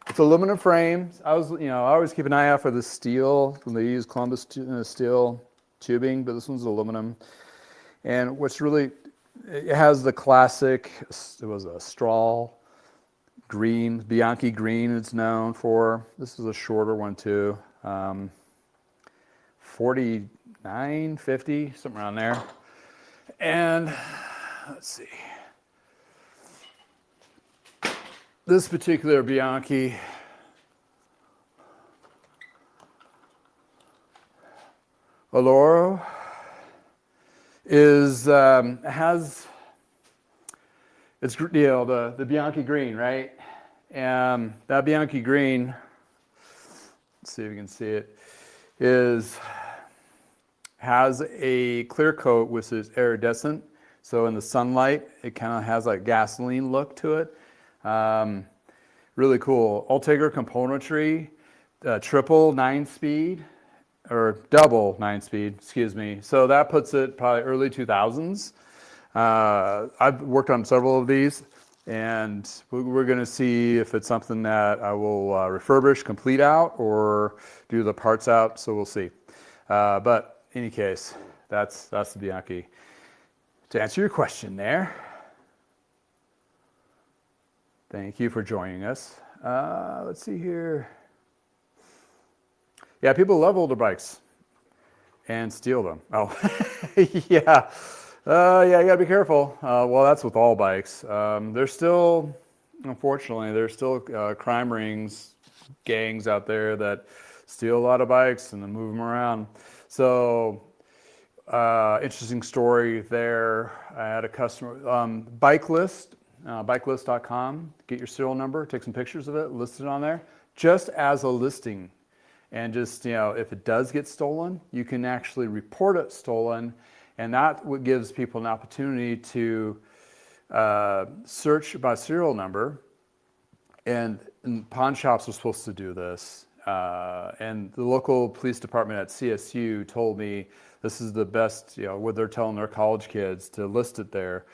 Speaker 1: It's aluminum frame. I always keep an eye out for the steel when they use Columbus steel tubing, but this one's aluminum. And what's really, it has the classic, it was a straw green, Bianchi green it's known for. This is a shorter one too. 49, 50, something around there. And let's see. This particular Bianchi Alloro is it's the Bianchi green, right? And that Bianchi green let's see if you can see it, has a clear coat which is iridescent. So in the sunlight, it kind of has like gasoline look to it. Really cool. Ultegra componentry, triple 9-speed, or double 9-speed, excuse me. So that puts it probably early 2000s. I've worked on several of these, and we're going to see if it's something that I will refurbish, complete out, or do the parts out. So we'll see. But in any case, that's the Bianchi. To answer your question there, thank you for joining us. Let's see here. Yeah, people love older bikes and steal them. Oh, yeah. Yeah, you gotta be careful. Well, that's with all bikes. There's still, unfortunately, there's still crime rings, gangs out there that steal a lot of bikes and then move them around. So, interesting story there. I had a customer, bike list, bikelist.com, get your serial number, take some pictures of it, list it on there, just as a listing. And just, if it does get stolen, you can actually report it stolen. And that what gives people an opportunity to search by serial number. And pawn shops are supposed to do this. And the local police department at CSU told me this is the best, what they're telling their college kids to list it there,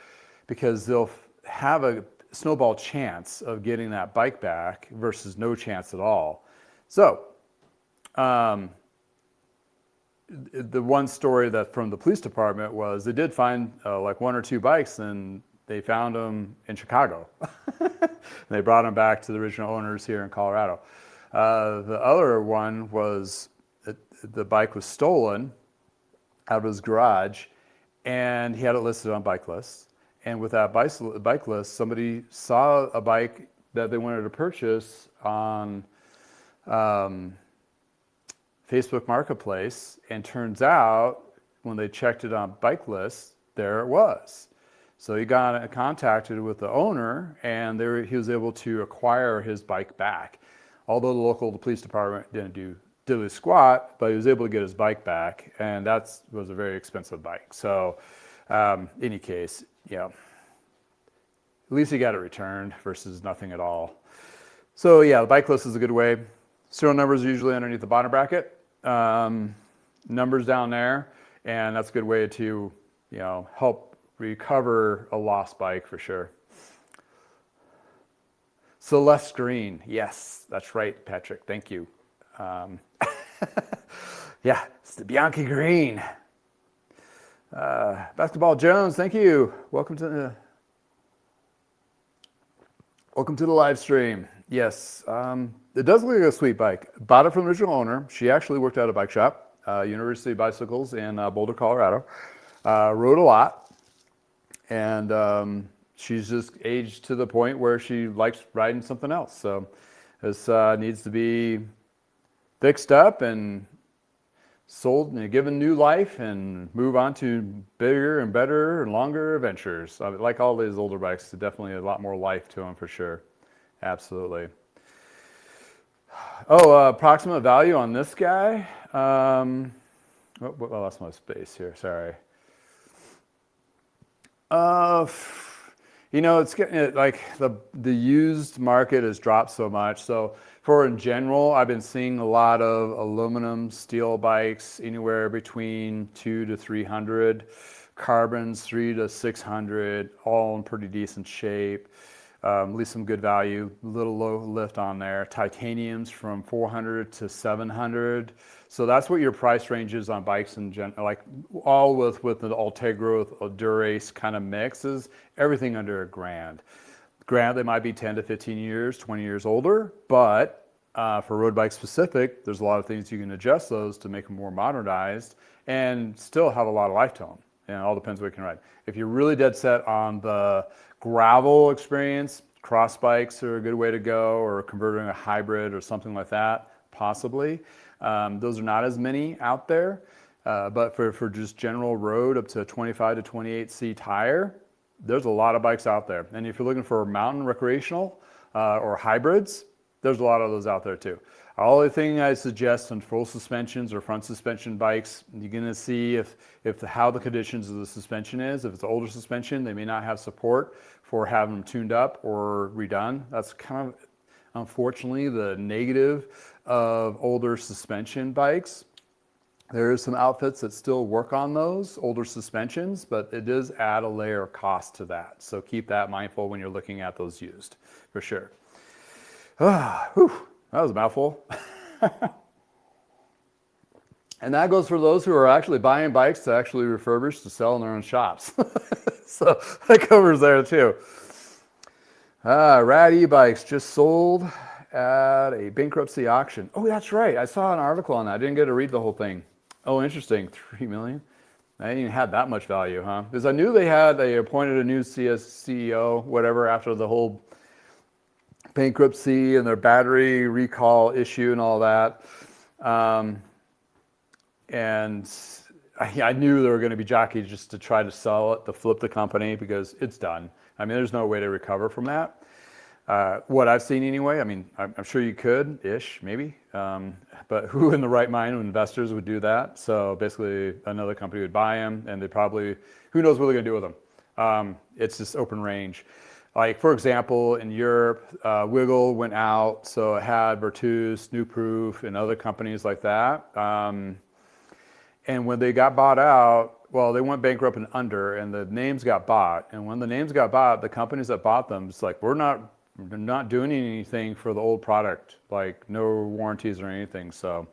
Speaker 1: because they'll have a snowball chance of getting that bike back versus no chance at all. So, the one story that from the police department was they did find like 1 or 2 bikes, and they found them in Chicago. They brought them back to the original owners here in Colorado. The other one was the bike was stolen out of his garage, and he had it listed on bike lists. And with that bike list, somebody saw a bike that they wanted to purchase on Facebook Marketplace, and turns out when they checked it on bike lists, there it was. So he got contacted with the owner, and he was able to acquire his bike back. Although the local police department didn't do diddly squat, but he was able to get his bike back, and that was a very expensive bike. So, any case, at least he got it returned versus nothing at all. So yeah, the bike list is a good way. Serial numbers are usually underneath the bottom bracket. Numbers down there, and that's a good way to, help recover a lost bike for sure. Celeste Green, yes, that's right, Patrick. Thank you. Yeah, it's the Bianchi Green. Basketball Jones, thank you. Welcome to the live stream. Yes, it does look like a sweet bike. Bought it from the original owner. She actually worked at a bike shop, University Bicycles in Boulder, Colorado. Rode a lot, and she's just aged to the point where she likes riding something else. So this needs to be fixed up and sold and given new life and move on to bigger and better and longer adventures. Like all these older bikes, definitely a lot more life to them for sure. Absolutely. Oh, approximate value on this guy. I lost my space here. Sorry. It's getting like the used market has dropped so much. So in general, I've been seeing a lot of aluminum steel bikes anywhere between 200 to 300, carbons 300 to 600, all in pretty decent shape. At least some good value, little low lift on there. Titaniums from 400 to 700. So that's what your price range is on bikes in general, like all with the Ultegra, with Dura-Ace kind of mixes, everything under $1,000. Granted, they might be 10 to 15 years, 20 years older, but for road bike specific, there's a lot of things you can adjust those to make them more modernized and still have a lot of life to them. And it all depends what you can ride. If you're really dead set on the gravel experience, cross bikes are a good way to go, or converting a hybrid or something like that, possibly. Those are not as many out there, but for just general road up to 25 to 28C tire, there's a lot of bikes out there. And if you're looking for mountain recreational or hybrids, there's a lot of those out there too. Only thing I suggest on full suspensions or front suspension bikes, you're going to see how the conditions of the suspension is. If it's older suspension, they may not have support for having them tuned up or redone. That's kind of, unfortunately, the negative of older suspension bikes. There is some outfits that still work on those older suspensions, but it does add a layer of cost to that. So keep that mindful when you're looking at those used, for sure. Whew, that was a mouthful. And that goes for those who are actually buying bikes to actually refurbish to sell in their own shops. So that covers there too. Rad e-bikes just sold at a bankruptcy auction. Oh, that's right. I saw an article on that. I didn't get to read the whole thing. Oh, interesting. 3 million. I didn't even have that much value, huh? Because I knew they appointed a new CEO, whatever, after the whole bankruptcy and their battery recall issue and all that. And I knew they were going to be jockeyed just to try to sell it, to flip the company, because it's done. I mean, there's no way to recover from that. What I've seen anyway, I mean, I'm sure you could-ish, maybe. But who in the right mind of investors would do that? So basically, another company would buy them, and they probably, who knows what they're going to do with them. It's just open range. Like, for example, in Europe, Wiggle went out, so it had Virtus, New Proof, and other companies like that. And when they got bought out, well, they went bankrupt and under, and the names got bought. And when the names got bought, the companies that bought them, it's like, we're not doing anything for the old product, like no warranties or anything. So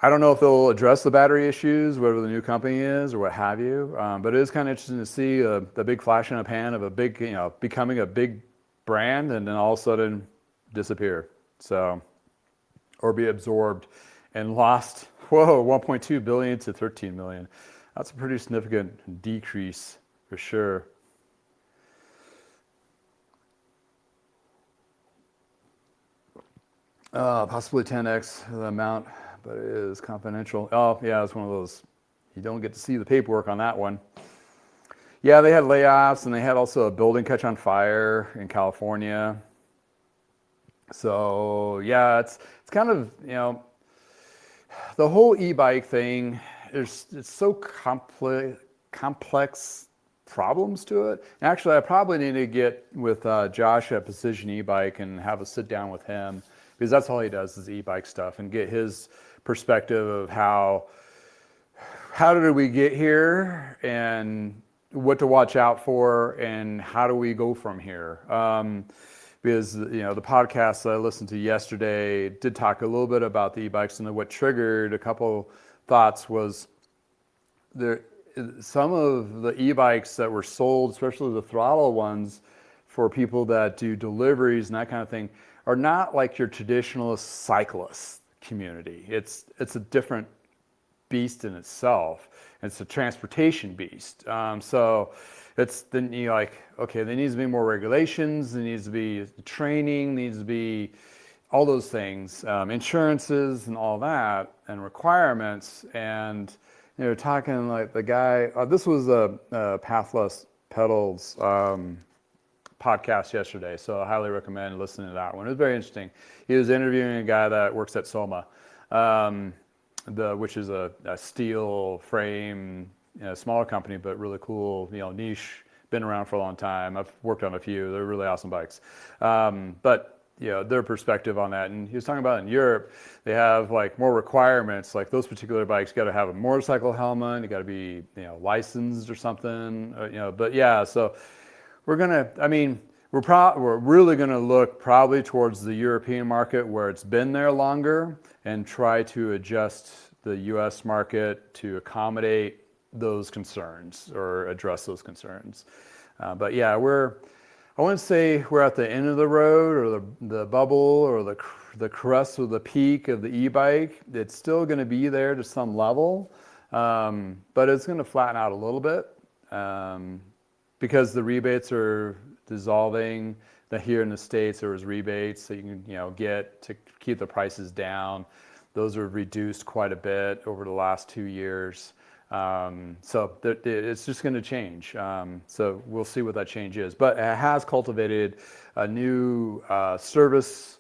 Speaker 1: I don't know if they'll address the battery issues, whatever the new company is or what have you. But it is kind of interesting to see the big flash in a pan of a big, becoming a big brand and then all of a sudden disappear. So, or be absorbed and lost, 1.2 billion to 13 million. That's a pretty significant decrease for sure. Possibly 10x the amount, but it is confidential. Oh, yeah, it's one of those. You don't get to see the paperwork on that one. Yeah, they had layoffs, and they had also a building catch on fire in California. So yeah, it's kind of, the whole e-bike thing, it's so complex problems to it. Actually, I probably need to get with Josh at Precision E-Bike and have a sit down with him, because that's all he does is e-bike stuff, and get his perspective of how did we get here and what to watch out for and how do we go from here. Because the podcast that I listened to yesterday did talk a little bit about the e-bikes, and what triggered a couple thoughts was some of the e-bikes that were sold, especially the throttle ones, for people that do deliveries and that kind of thing, are not like your traditional cyclist community. It's a different beast in itself. It's a transportation beast. So it's then okay, there needs to be more regulations, there needs to be training, needs to be all those things, insurances and all that, and requirements. And talking like the guy, this was a Pathless Pedals podcast yesterday, so I highly recommend listening to that one. It was very interesting. He was interviewing a guy that works at Soma, which is a steel frame, smaller company, but really cool, niche, been around for a long time. I've worked on a few. They're really awesome bikes. But their perspective on that. And he was talking about in Europe, they have like more requirements, like those particular bikes, you got to have a motorcycle helmet, you got to be, licensed or something, but yeah, so we're really going to look probably towards the European market where it's been there longer and try to adjust the US market to accommodate those concerns or address those concerns. But yeah, I wouldn't say we're at the end of the road or the bubble or the crest or the peak of the e-bike. It's still going to be there to some level, but it's going to flatten out a little bit because the rebates are dissolving. Here in the States, there was rebates that you can get to keep the prices down. Those are reduced quite a bit over the last 2 years. So it's just going to change. So we'll see what that change is. But it has cultivated a new service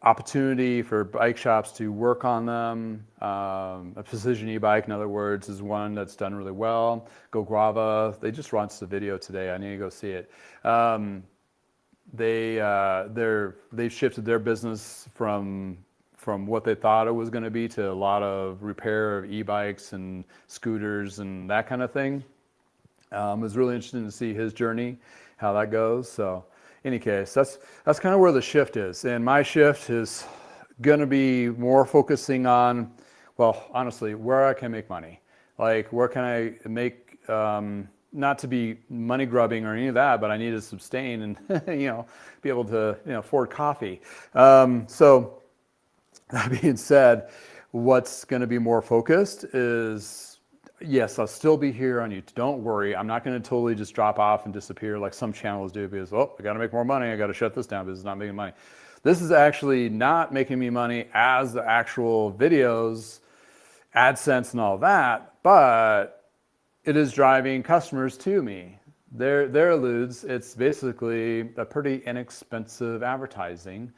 Speaker 1: opportunity for bike shops to work on them. A precision e-bike, in other words, is one that's done really well. Go Guava, they just launched a video today. I need to go see it. They've shifted their business from what they thought it was going to be to a lot of repair of e-bikes and scooters and that kind of thing. It was really interesting to see his journey, how that goes. So, in any case, that's kind of where the shift is. And my shift is going to be more focusing on, well, honestly, where I can make money. Like, where can I make, not to be money grubbing or any of that, but I need to sustain and, be able to, afford coffee. So that being said, what's going to be more focused is, yes, I'll still be here on YouTube. Don't worry. I'm not going to totally just drop off and disappear like some channels do because, I got to make more money. I got to shut this down because it's not making money. This is actually not making me money as the actual videos, AdSense and all that, but it is driving customers to me. There alludes, it's basically a pretty inexpensive advertising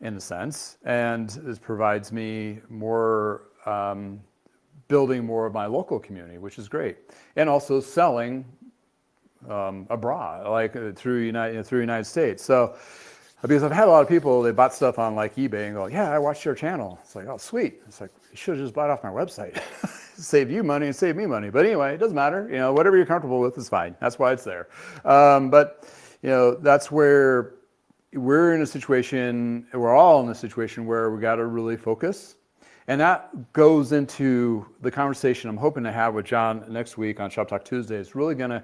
Speaker 1: in a sense, and it provides me more, building more of my local community, which is great. And also selling abroad, like through United States. So, because I've had a lot of people, they bought stuff on like eBay and go, yeah, I watched your channel. It's like, oh, sweet. It's like, you should have just bought off my website. Save you money and save me money. But anyway, it doesn't matter. Whatever you're comfortable with is fine. That's why it's there. But that's where we're in a situation, we're all in a situation where we got to really focus. And that goes into the conversation I'm hoping to have with John next week on Shop Talk Tuesday. It's really going to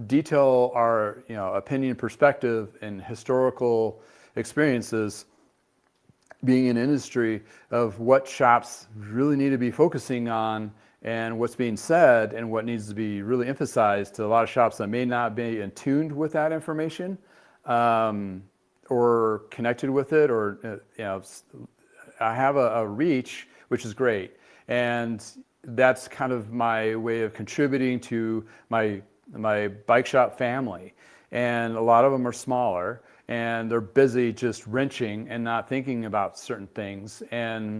Speaker 1: detail our opinion, perspective, and historical experiences being in industry of what shops really need to be focusing on and what's being said and what needs to be really emphasized to a lot of shops that may not be in tune with that information or connected with it, or I have a reach, which is great. And that's kind of my way of contributing to my bike shop family. And a lot of them are smaller and they're busy just wrenching and not thinking about certain things,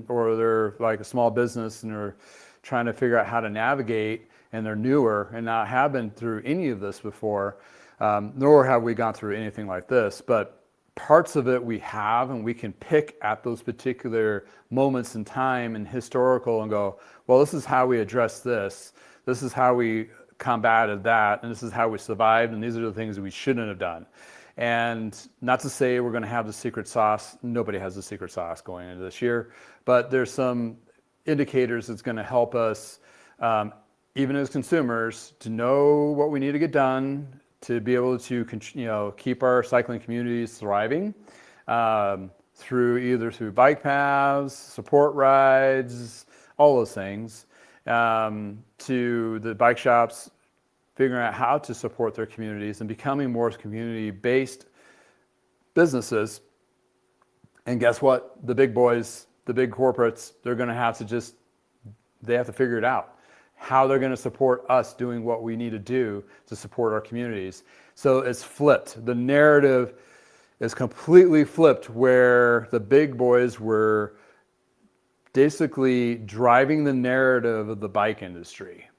Speaker 1: or they're like a small business and they're trying to figure out how to navigate, and they're newer and not have been through any of this before, nor have we gone through anything like this. But parts of it we have, and we can pick at those particular moments in time and historical and go, well, this is how we address this. This is how we combated that. And this is how we survived. And these are the things we shouldn't have done. And not to say we're going to have the secret sauce. Nobody has the secret sauce going into this year. But there's some indicators that's going to help us, even as consumers, to know what we need to get done, to be able to keep our cycling communities thriving through bike paths, support rides, all those things, to the bike shops figuring out how to support their communities and becoming more community-based businesses. And guess what? The big boys, the big corporates, they're going to have to figure it out, how they're going to support us doing what we need to do to support our communities. So it's flipped. The narrative is completely flipped, where the big boys were basically driving the narrative of the bike industry.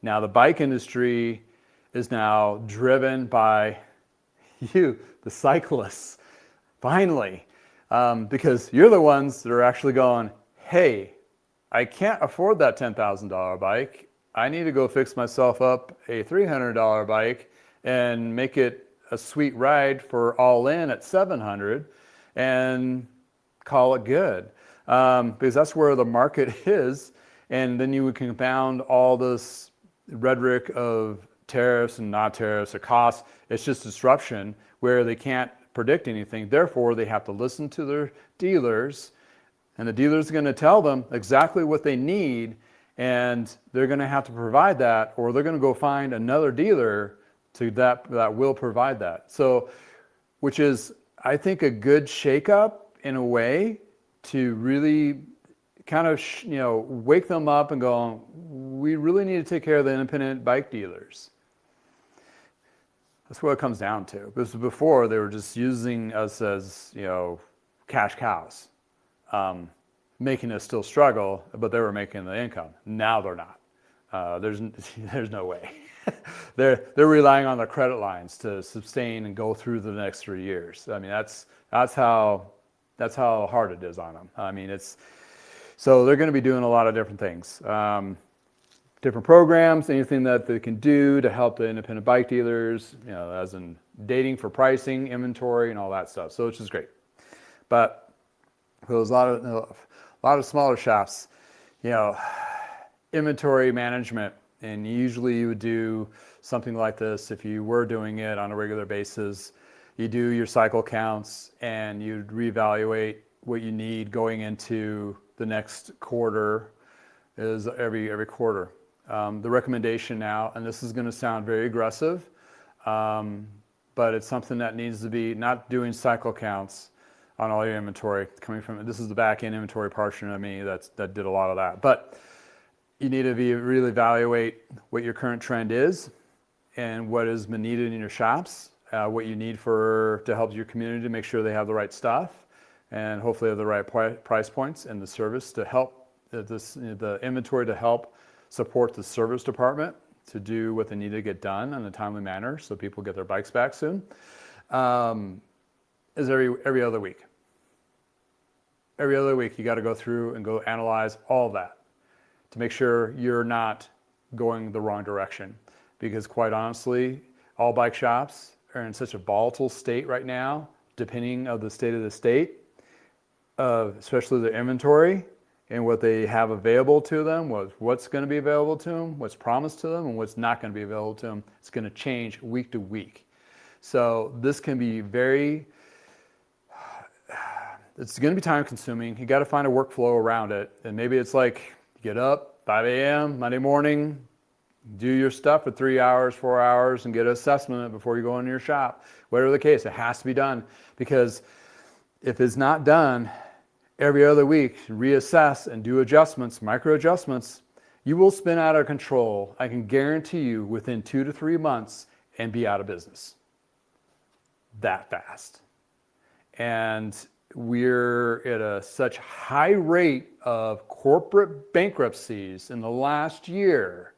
Speaker 1: Now the bike industry is now driven by you, the cyclists, finally, because you're the ones that are actually going, hey, I can't afford that $10,000 bike. I need to go fix myself up a $300 bike and make it a sweet ride for all in at $700 and call it good. Because that's where the market is. And then you would compound all this rhetoric of tariffs and not tariffs or costs. It's just disruption where they can't predict anything. Therefore, they have to listen to their dealers, and the dealer's going to tell them exactly what they need, and they're going to have to provide that, or they're going to go find another dealer that will provide that. So, which is, I think, a good shakeup in a way to really kind of wake them up and go, we really need to take care of the independent bike dealers. That's what it comes down to. Because before, they were just using us as cash cows, making us still struggle, but they were making the income. Now they're not. There's no way. They're relying on their credit lines to sustain and go through the next 3 years. I mean, that's how hard it is on them. I mean, so they're going to be doing a lot of different things, different programs, anything that they can do to help the independent bike dealers, as in dating for pricing, inventory, and all that stuff. So which is great. But there's a lot of smaller shops, inventory management. And usually you would do something like this if you were doing it on a regular basis. You do your cycle counts and you'd reevaluate what you need going into the next quarter is every quarter. The recommendation now, and this is going to sound very aggressive, but it's something that needs to be not doing cycle counts on all your inventory coming from, this is the back end inventory portion of me that did a lot of that. But you need to really evaluate what your current trend is and what has been needed in your shops, what you need to help your community to make sure they have the right stuff and hopefully have the right price points and the service to help the inventory to help support the service department to do what they need to get done in a timely manner so people get their bikes back soon, is every other week. Every other week you got to go through and go analyze all that to make sure you're not going the wrong direction. Because quite honestly, all bike shops are in such a volatile state right now, depending on the state of the state, especially their inventory and what they have available to them, what's going to be available to them, what's promised to them, and what's not going to be available to them. It's going to change week to week. So this can be it's going to be time consuming. You got to find a workflow around it. And maybe it's like, get up 5 a.m. Monday morning, do your stuff for 3 hours, 4 hours, and get an assessment before you go into your shop. Whatever the case, it has to be done. Because if it's not done, every other week, reassess and do adjustments, micro adjustments, you will spin out of control. I can guarantee you within 2 to 3 months and be out of business. That fast. And we're at such high rate of corporate bankruptcies in the last year.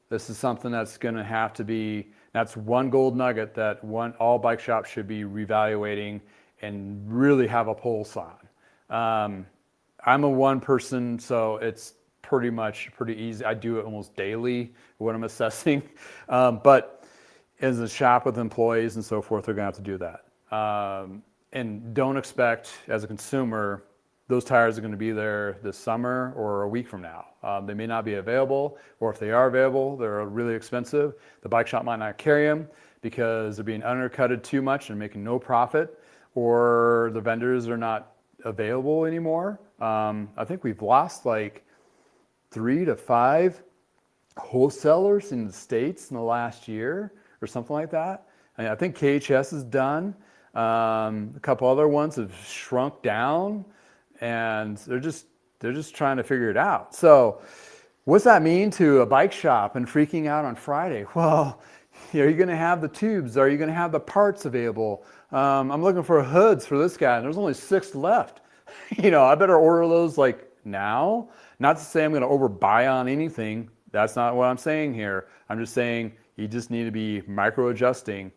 Speaker 1: This is something that's going to have to be, that's one gold nugget that all bike shops should be reevaluating and really have a pulse on. I'm a one person, so it's pretty easy. I do it almost daily when I'm assessing. But as a shop with employees and so forth, they're going to have to do that. And don't expect, as a consumer, those tires are going to be there this summer or a week from now. They may not be available, or if they are available, they're really expensive. The bike shop might not carry them because they're being undercutted too much and making no profit, or the vendors are not available anymore. I think we've lost like 3 to 5 wholesalers in the States in the last year or something like that. I think KHS is done. A couple other ones have shrunk down, and they're just trying to figure it out. So what's that mean to a bike shop and freaking out on Friday? Well, are you going to have the tubes? Are you going to have the parts available? I'm looking for hoods for this guy, and there's only 6 left. I better order those like now. Not to say I'm going to overbuy on anything. That's not what I'm saying here. I'm just saying you just need to be micro adjusting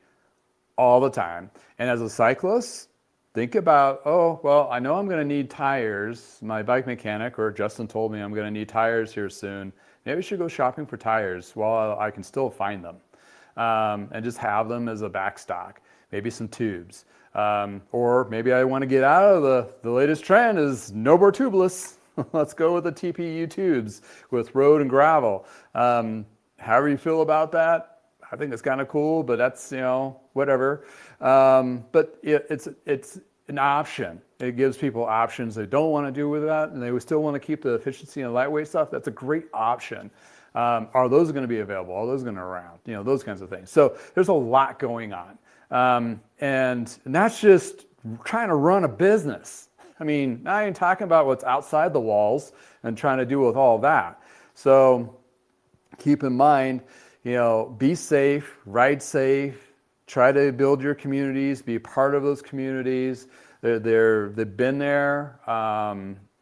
Speaker 1: all the time. And as a cyclist, think about, I know I'm going to need tires. My bike mechanic or Justin told me I'm going to need tires here soon. Maybe I should go shopping for tires while I can still find them, and just have them as a back stock. Maybe some tubes. Or maybe I want to get out of the latest trend is no more tubeless. Let's go with the TPU tubes with road and gravel. However you feel about that, I think it's kind of cool, but that's, whatever. But it's an option. It gives people options they don't want to do with that, and they would still want to keep the efficiency and lightweight stuff. That's a great option. Are those going to be available? Are those going to be around? Those kinds of things. So there's a lot going on. And that's just trying to run a business. I mean, now you're talking about what's outside the walls and trying to deal with all that. So keep in mind, be safe, ride safe, try to build your communities, be part of those communities. They've been there.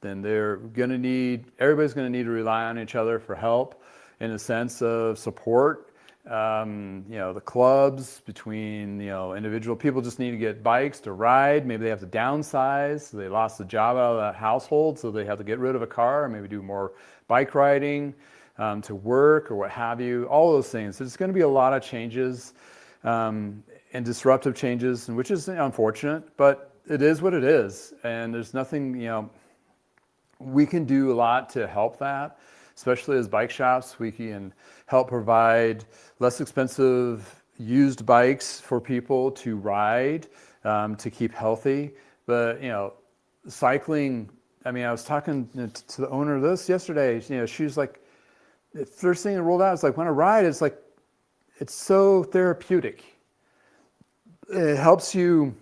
Speaker 1: Then everybody's going to need to rely on each other for help in a sense of support. The clubs between, individual people just need to get bikes to ride. Maybe they have to downsize. They lost the job out of that household, so they have to get rid of a car and maybe do more bike riding to work or what have you. All those things. There's going to be a lot of changes and disruptive changes, which is unfortunate, but it is what it is. And there's nothing, we can do a lot to help that. Especially as bike shops, we can help provide less expensive used bikes for people to ride, to keep healthy. But, cycling, I was talking to the owner of this yesterday. She was like, the first thing that rolled out is like, when I ride, it's like, it's so therapeutic. It helps you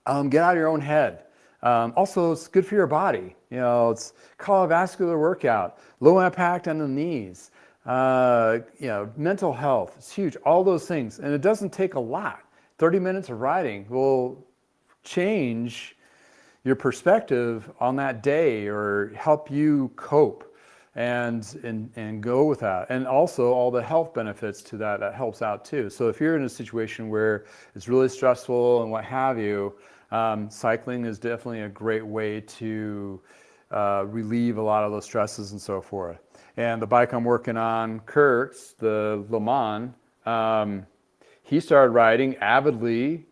Speaker 1: get out of your own head. Also, it's good for your body. It's cardiovascular workout, low impact on the knees, mental health. It's huge. All those things. And it doesn't take a lot. 30 minutes of riding will change your perspective on that day or help you cope and go with that. And also all the health benefits to that helps out too. So if you're in a situation where it's really stressful and what have you, cycling is definitely a great way to relieve a lot of those stresses and so forth. And the bike I'm working on, Kurt's, the Le Mans, he started riding avidly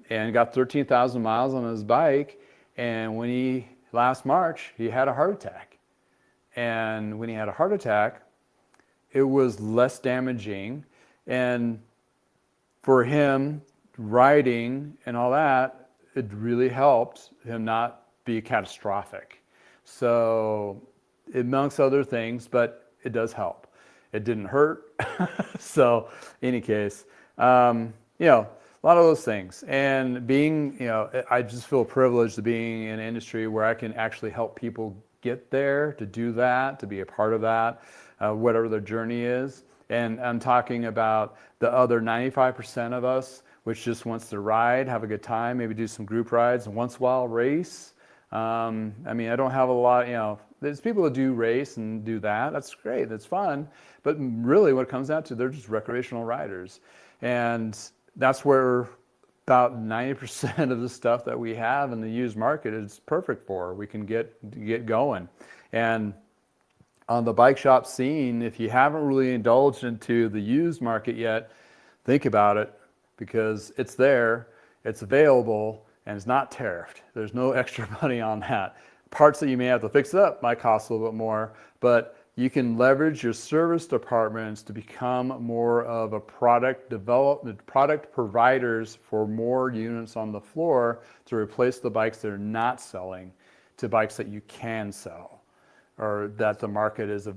Speaker 1: and got 13,000 miles on his bike. And last March, he had a heart attack. And when he had a heart attack, it was less damaging. And for him, riding and all that, it really helped him not be catastrophic. So, amongst other things, but it does help. It didn't hurt. So, in any case, a lot of those things. And being, I just feel privileged to being in an industry where I can actually help people get there, to do that, to be a part of that, whatever their journey is. And I'm talking about the other 95% of us, which just wants to ride, have a good time, maybe do some group rides, and once in a while race. I don't have a lot, there's people that do race and do that. That's great, that's fun. But really what it comes down to, they're just recreational riders. And that's where about 90% of the stuff that we have in the used market is perfect for. We can get going. And on the bike shop scene, if you haven't really indulged into the used market yet, think about it, because it's there, it's available, and it's not tariffed. There's no extra money on that. Parts that you may have to fix up might cost a little bit more, but you can leverage your service departments to become more of a product providers for more units on the floor to replace the bikes that are not selling to bikes that you can sell, or that the market is,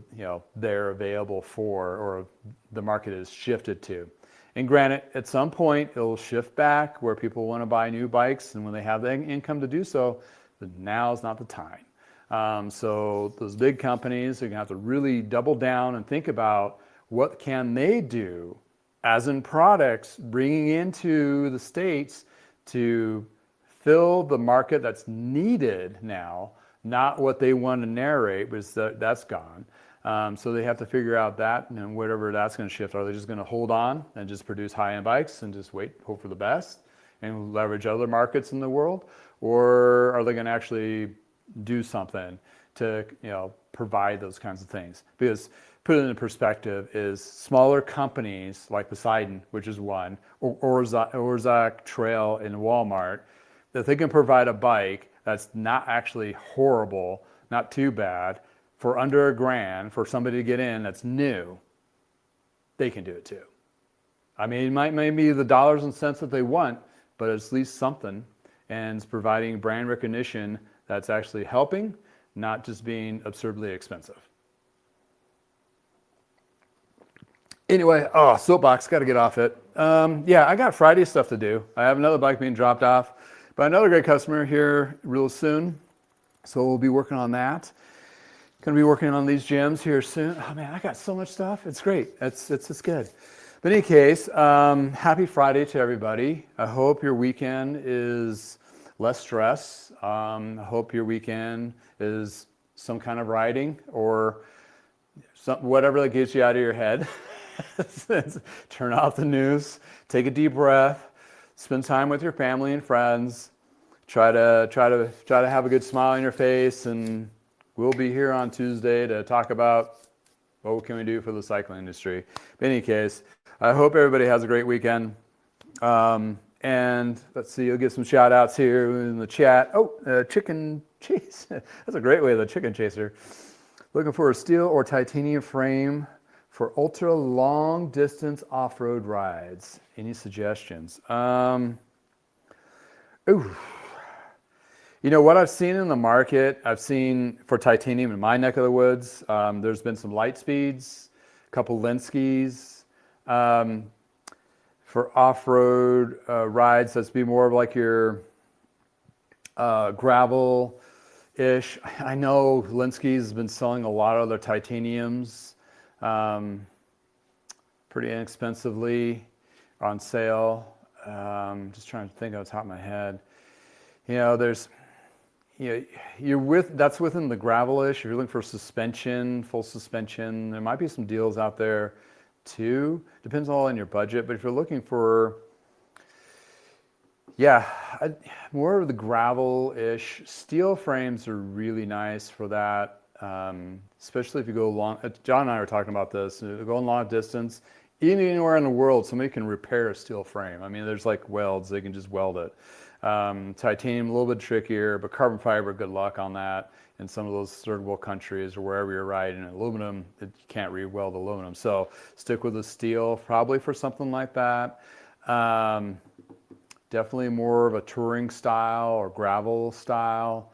Speaker 1: they're available for, or the market is shifted to. And granted, at some point it'll shift back where people want to buy new bikes, and when they have the income to do so, now is not the time. So those big companies are going to have to really double down and think about what can they do, as in products, bringing into the States to fill the market that's needed now, not what they want to narrate, because that's gone. So they have to figure out that, and whatever that's going to shift. Are they just going to hold on and just produce high-end bikes and just wait, hope for the best, and leverage other markets in the world? Or are they going to actually do something to provide those kinds of things? Because put it in perspective, is smaller companies like Poseidon, which is one, or Orzak Trail in Walmart, that they can provide a bike that's not actually horrible, not too bad, for under $1,000 for somebody to get in that's new, they can do it too. It might be the dollars and cents that they want, but it's at least something, and it's providing brand recognition that's actually helping, not just being absurdly expensive. Anyway, soapbox, got to get off it. I got Friday stuff to do. I have another bike being dropped off by another great customer here real soon, so we'll be working on that. Going to be working on these gems here soon. Oh man, I got so much stuff. It's great. It's good. But in any case, happy Friday to everybody. I hope your weekend is less stress. I hope your weekend is some kind of riding or whatever that gets you out of your head. Turn off the news, take a deep breath, spend time with your family and friends. Try to have a good smile on your face, and we'll be here on Tuesday to talk about what can we do for the cycling industry. In any case, I hope everybody has a great weekend. And let's see, you'll get some shout outs here in the chat. Oh, chicken chase. That's a great way, the chicken chaser. Looking for a steel or titanium frame for ultra long distance off-road rides. Any suggestions? Ooh. You know what I've seen in the market, I've seen for titanium in my neck of the woods, there's been some light speeds, a couple Lenskis. For off-road rides, that's be more of like your gravel-ish. I know Lenski's has been selling a lot of their titaniums pretty inexpensively on sale. Just trying to think off the top of my head. You know, that's within the gravel-ish. If you're looking for suspension, full suspension, there might be some deals out there too. Depends all on your budget. But if you're looking for, more of the gravel-ish, steel frames are really nice for that. Especially if you go long. John and I were talking about this. Going long distance, anywhere in the world, somebody can repair a steel frame. I mean, there's like welds; they can just weld it. Titanium a little bit trickier, but carbon fiber, good luck on that in some of those third world countries or wherever you're riding. Aluminum, you can't re-weld aluminum, so stick with the steel probably for something like that. Definitely more of a touring style or gravel style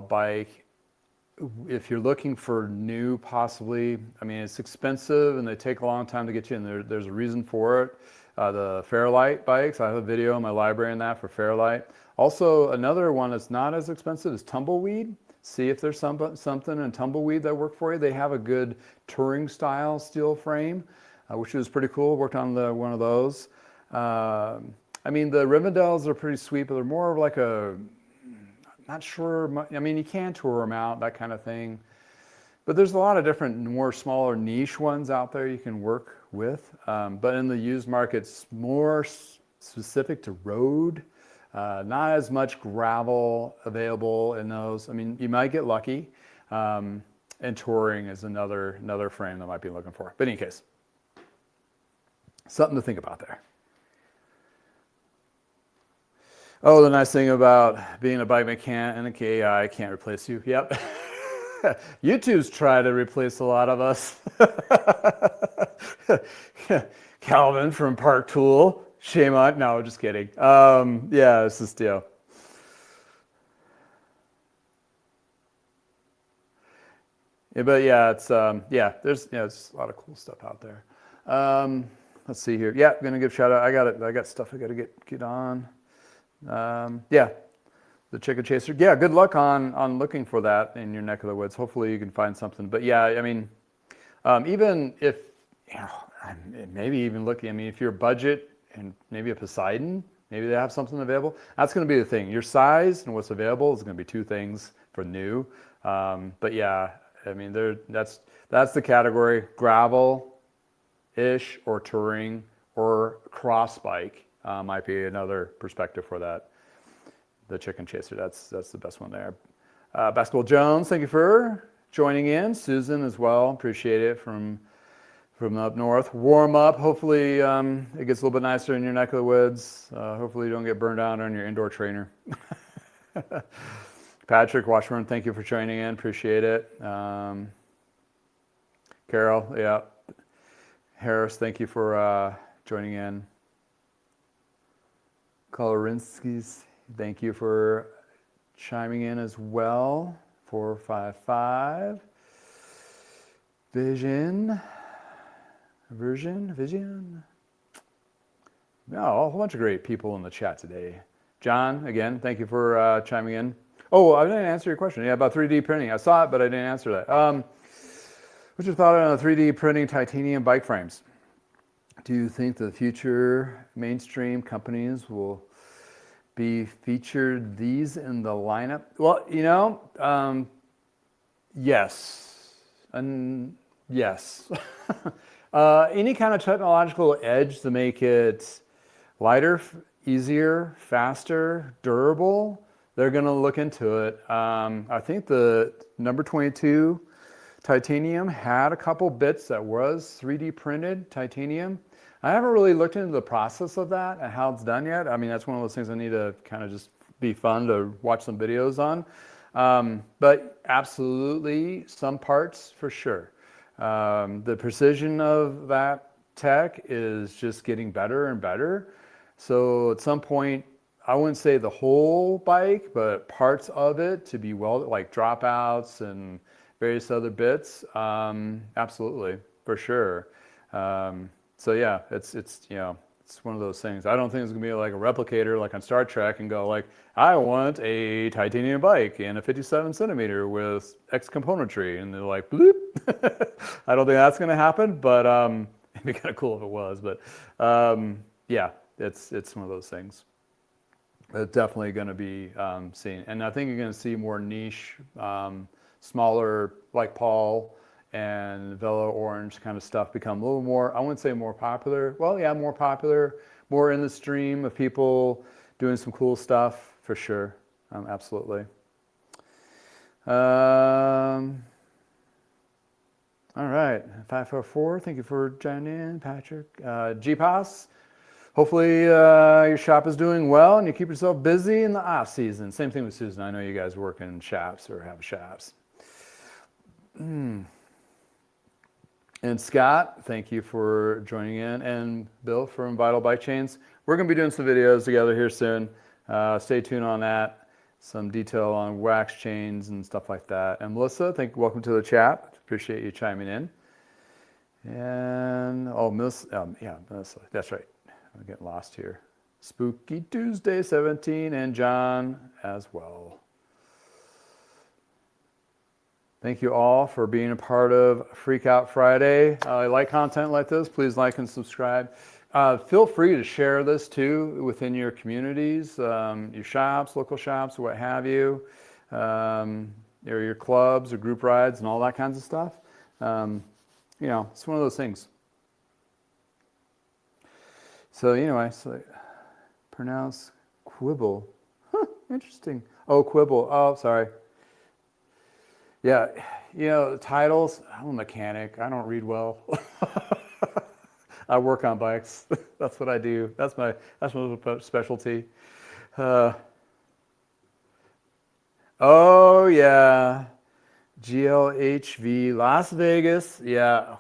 Speaker 1: bike. If you're looking for new, possibly, I mean, it's expensive and they take a long time to get you in. There's a reason for it. The Fairlight bikes, I have a video in my library on that for Fairlight. Also, another one that's not as expensive is Tumbleweed. See if there's something in Tumbleweed that work for you. They have a good touring style steel frame, which is pretty cool. Worked on one of those. I mean, the Rivendell's are pretty sweet, but they're more of like not sure. I mean, you can tour them out, that kind of thing. But there's a lot of different, more smaller niche ones out there you can work with. But in the used markets, more specific to road, not as much gravel available in those. I mean, you might get lucky. And touring is another frame that might be looking for. But in any case, something to think about there. Oh, the nice thing about being a bike mechanic and an AI can't replace you. Yep. YouTube's tried to replace a lot of us. Calvin from Park Tool. Shame on. No, just kidding. Yeah, it's this deal. Yeah, but yeah, it's there's a lot of cool stuff out there. Let's see here. Yeah, I'm gonna give a shout out. I got stuff I gotta get on. The chicken chaser. Yeah, good luck on looking for that in your neck of the woods. Hopefully you can find something. But yeah, I mean, even if, maybe even looking, I mean, if your budget and maybe a Poseidon, maybe they have something available. That's going to be the thing. Your size and what's available is going to be two things for new. But yeah, I mean, that's the category: gravel-ish or touring or cross bike might be another perspective for that. The chicken chaser, that's the best one there. Basketball Jones, thank you for joining in. Susan as well, appreciate it from up north. Warm up, hopefully it gets a little bit nicer in your neck of the woods. Hopefully you don't get burned out on your indoor trainer. Patrick Washburn, thank you for joining in, appreciate it. Carol, yeah. Harris, thank you for joining in. Kolorinskis, thank you for chiming in as well. 455. Vision. No, a whole bunch of great people in the chat today. John, again, thank you for chiming in. Oh, I didn't answer your question. Yeah, about 3D printing. I saw it, but I didn't answer that. What's your thought on 3D printing titanium bike frames? Do you think the future mainstream companies will be featured these in the lineup? Well, yes, and yes. Any kind of technological edge to make it lighter, easier, faster, durable, they're going to look into it. I think the number 22 titanium had a couple bits that was 3D printed titanium. I haven't really looked into the process of that and how it's done yet. I mean, that's one of those things I need to kind of just be fun to watch some videos on. But absolutely, some parts for sure. The precision of that tech is just getting better and better. So at some point, I wouldn't say the whole bike, but parts of it to be welded, like dropouts and various other bits. Absolutely, for sure. So yeah, it's one of those things. I don't think it's gonna be like a replicator like on Star Trek and go like, I want a titanium bike and a 57 centimeter with X componentry, and they're like, bloop. I don't think that's gonna happen, but it'd be kind of cool if it was. But yeah, it's one of those things. It's definitely going to be seen, and I think you're going to see more niche, smaller, like Paul and Velo Orange kind of stuff become a little more, I wouldn't say more popular. Well, yeah, more popular, more in the stream of people doing some cool stuff for sure. Absolutely. All right, 544. Thank you for joining in, Patrick. GPAS. Hopefully your shop is doing well and you keep yourself busy in the off season. Same thing with Susan. I know you guys work in shops or have shops. And Scott, thank you for joining in. And Bill from Vital Bike Chains. We're going to be doing some videos together here soon. Stay tuned on that. Some detail on wax chains and stuff like that. And Melissa, welcome to the chat. Appreciate you chiming in. And, Melissa, that's right. I'm getting lost here. Spooky Tuesday 17 and John as well. Thank you all for being a part of Freak Out Friday. Like content like this, please like and subscribe. Feel free to share this too within your communities, your shops, local shops, what have you, or your clubs or group rides and all that kinds of stuff. It's one of those things. So anyway, pronounce quibble. Huh, interesting. Oh, quibble. Oh, sorry. Yeah, titles. I'm a mechanic. I don't read well. I work on bikes. That's what I do. That's my specialty. Oh yeah, GLHV Las Vegas. Yeah,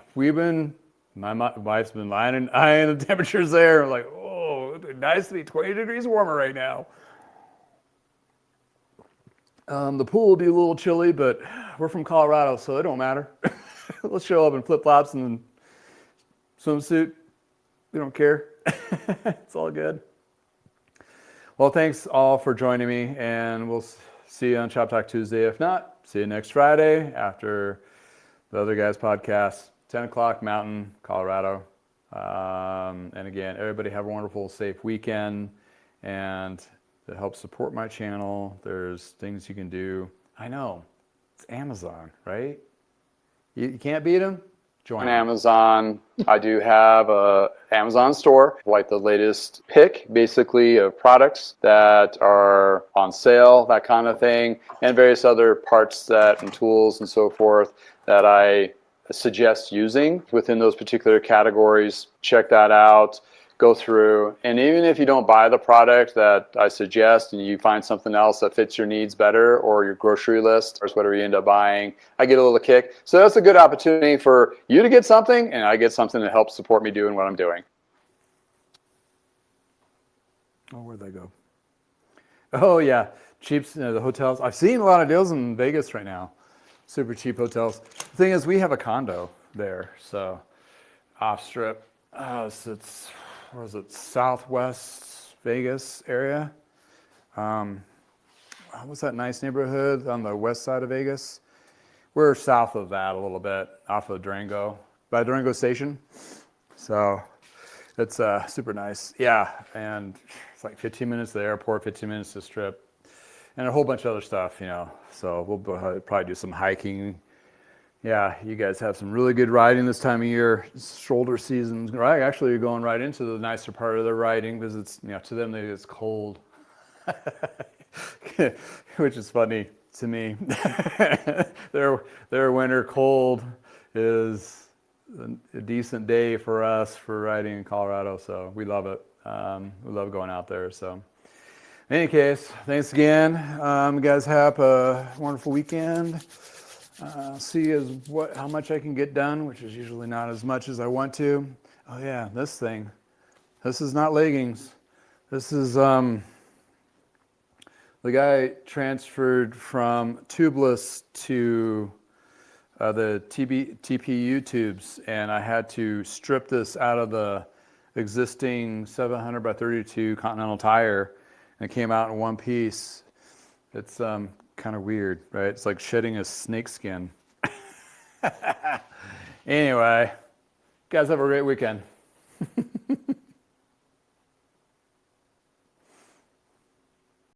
Speaker 1: my wife's been eyeing the temperatures there. Like, oh, nice to be 20 degrees warmer right now. The pool will be a little chilly, but we're from Colorado, so it don't matter. Let's show up in flip-flops and swimsuit. We don't care. It's all good. Well, thanks all for joining me, and we'll see you on Shop Talk Tuesday. If not, see you next Friday after the other guys' podcast. 10 o'clock Mountain, Colorado. And again, everybody have a wonderful, safe weekend. And to help support my channel, there's things you can do. I know, it's Amazon, right? You can't beat them? Join Amazon. I do have a Amazon store, like the latest pick, basically, of products that are on sale, that kind of thing, and various other parts and tools and so forth that I suggest using within those particular categories. Check that out, go through, and even if you don't buy the product that I suggest and you find something else that fits your needs better or your grocery list or whatever you end up buying, I get a little kick. So that's a good opportunity for you to get something and I get something that helps support me doing what I'm doing. Oh, where'd they go? Oh yeah, cheap, the hotels. I've seen a lot of deals in Vegas right now. Super cheap hotels. The thing is, we have a condo there, so off strip. It's where is it? Southwest Vegas area. What's that nice neighborhood on the west side of Vegas? We're south of that a little bit, off of Durango, by Durango Station. So it's super nice. Yeah, and It's like 15 minutes to the airport, 15 minutes to strip, and a whole bunch of other stuff, So we'll probably do some hiking. Yeah, you guys have some really good riding this time of year. Shoulder season's right. Actually, you're going right into the nicer part of the riding because it's, to them it's cold, which is funny to me. Their winter cold is a decent day for us for riding in Colorado, so we love it. We love going out there. So, in any case, thanks again. You guys have a wonderful weekend. See how much I can get done, which is usually not as much as I want to. Oh yeah, this thing. This is not leggings. This is the guy transferred from tubeless to the TPU tubes, and I had to strip this out of the existing 700 by 32 Continental tire, and it came out in one piece. It's kind of weird, right? It's like shedding a snake skin. Anyway, guys, have a great weekend.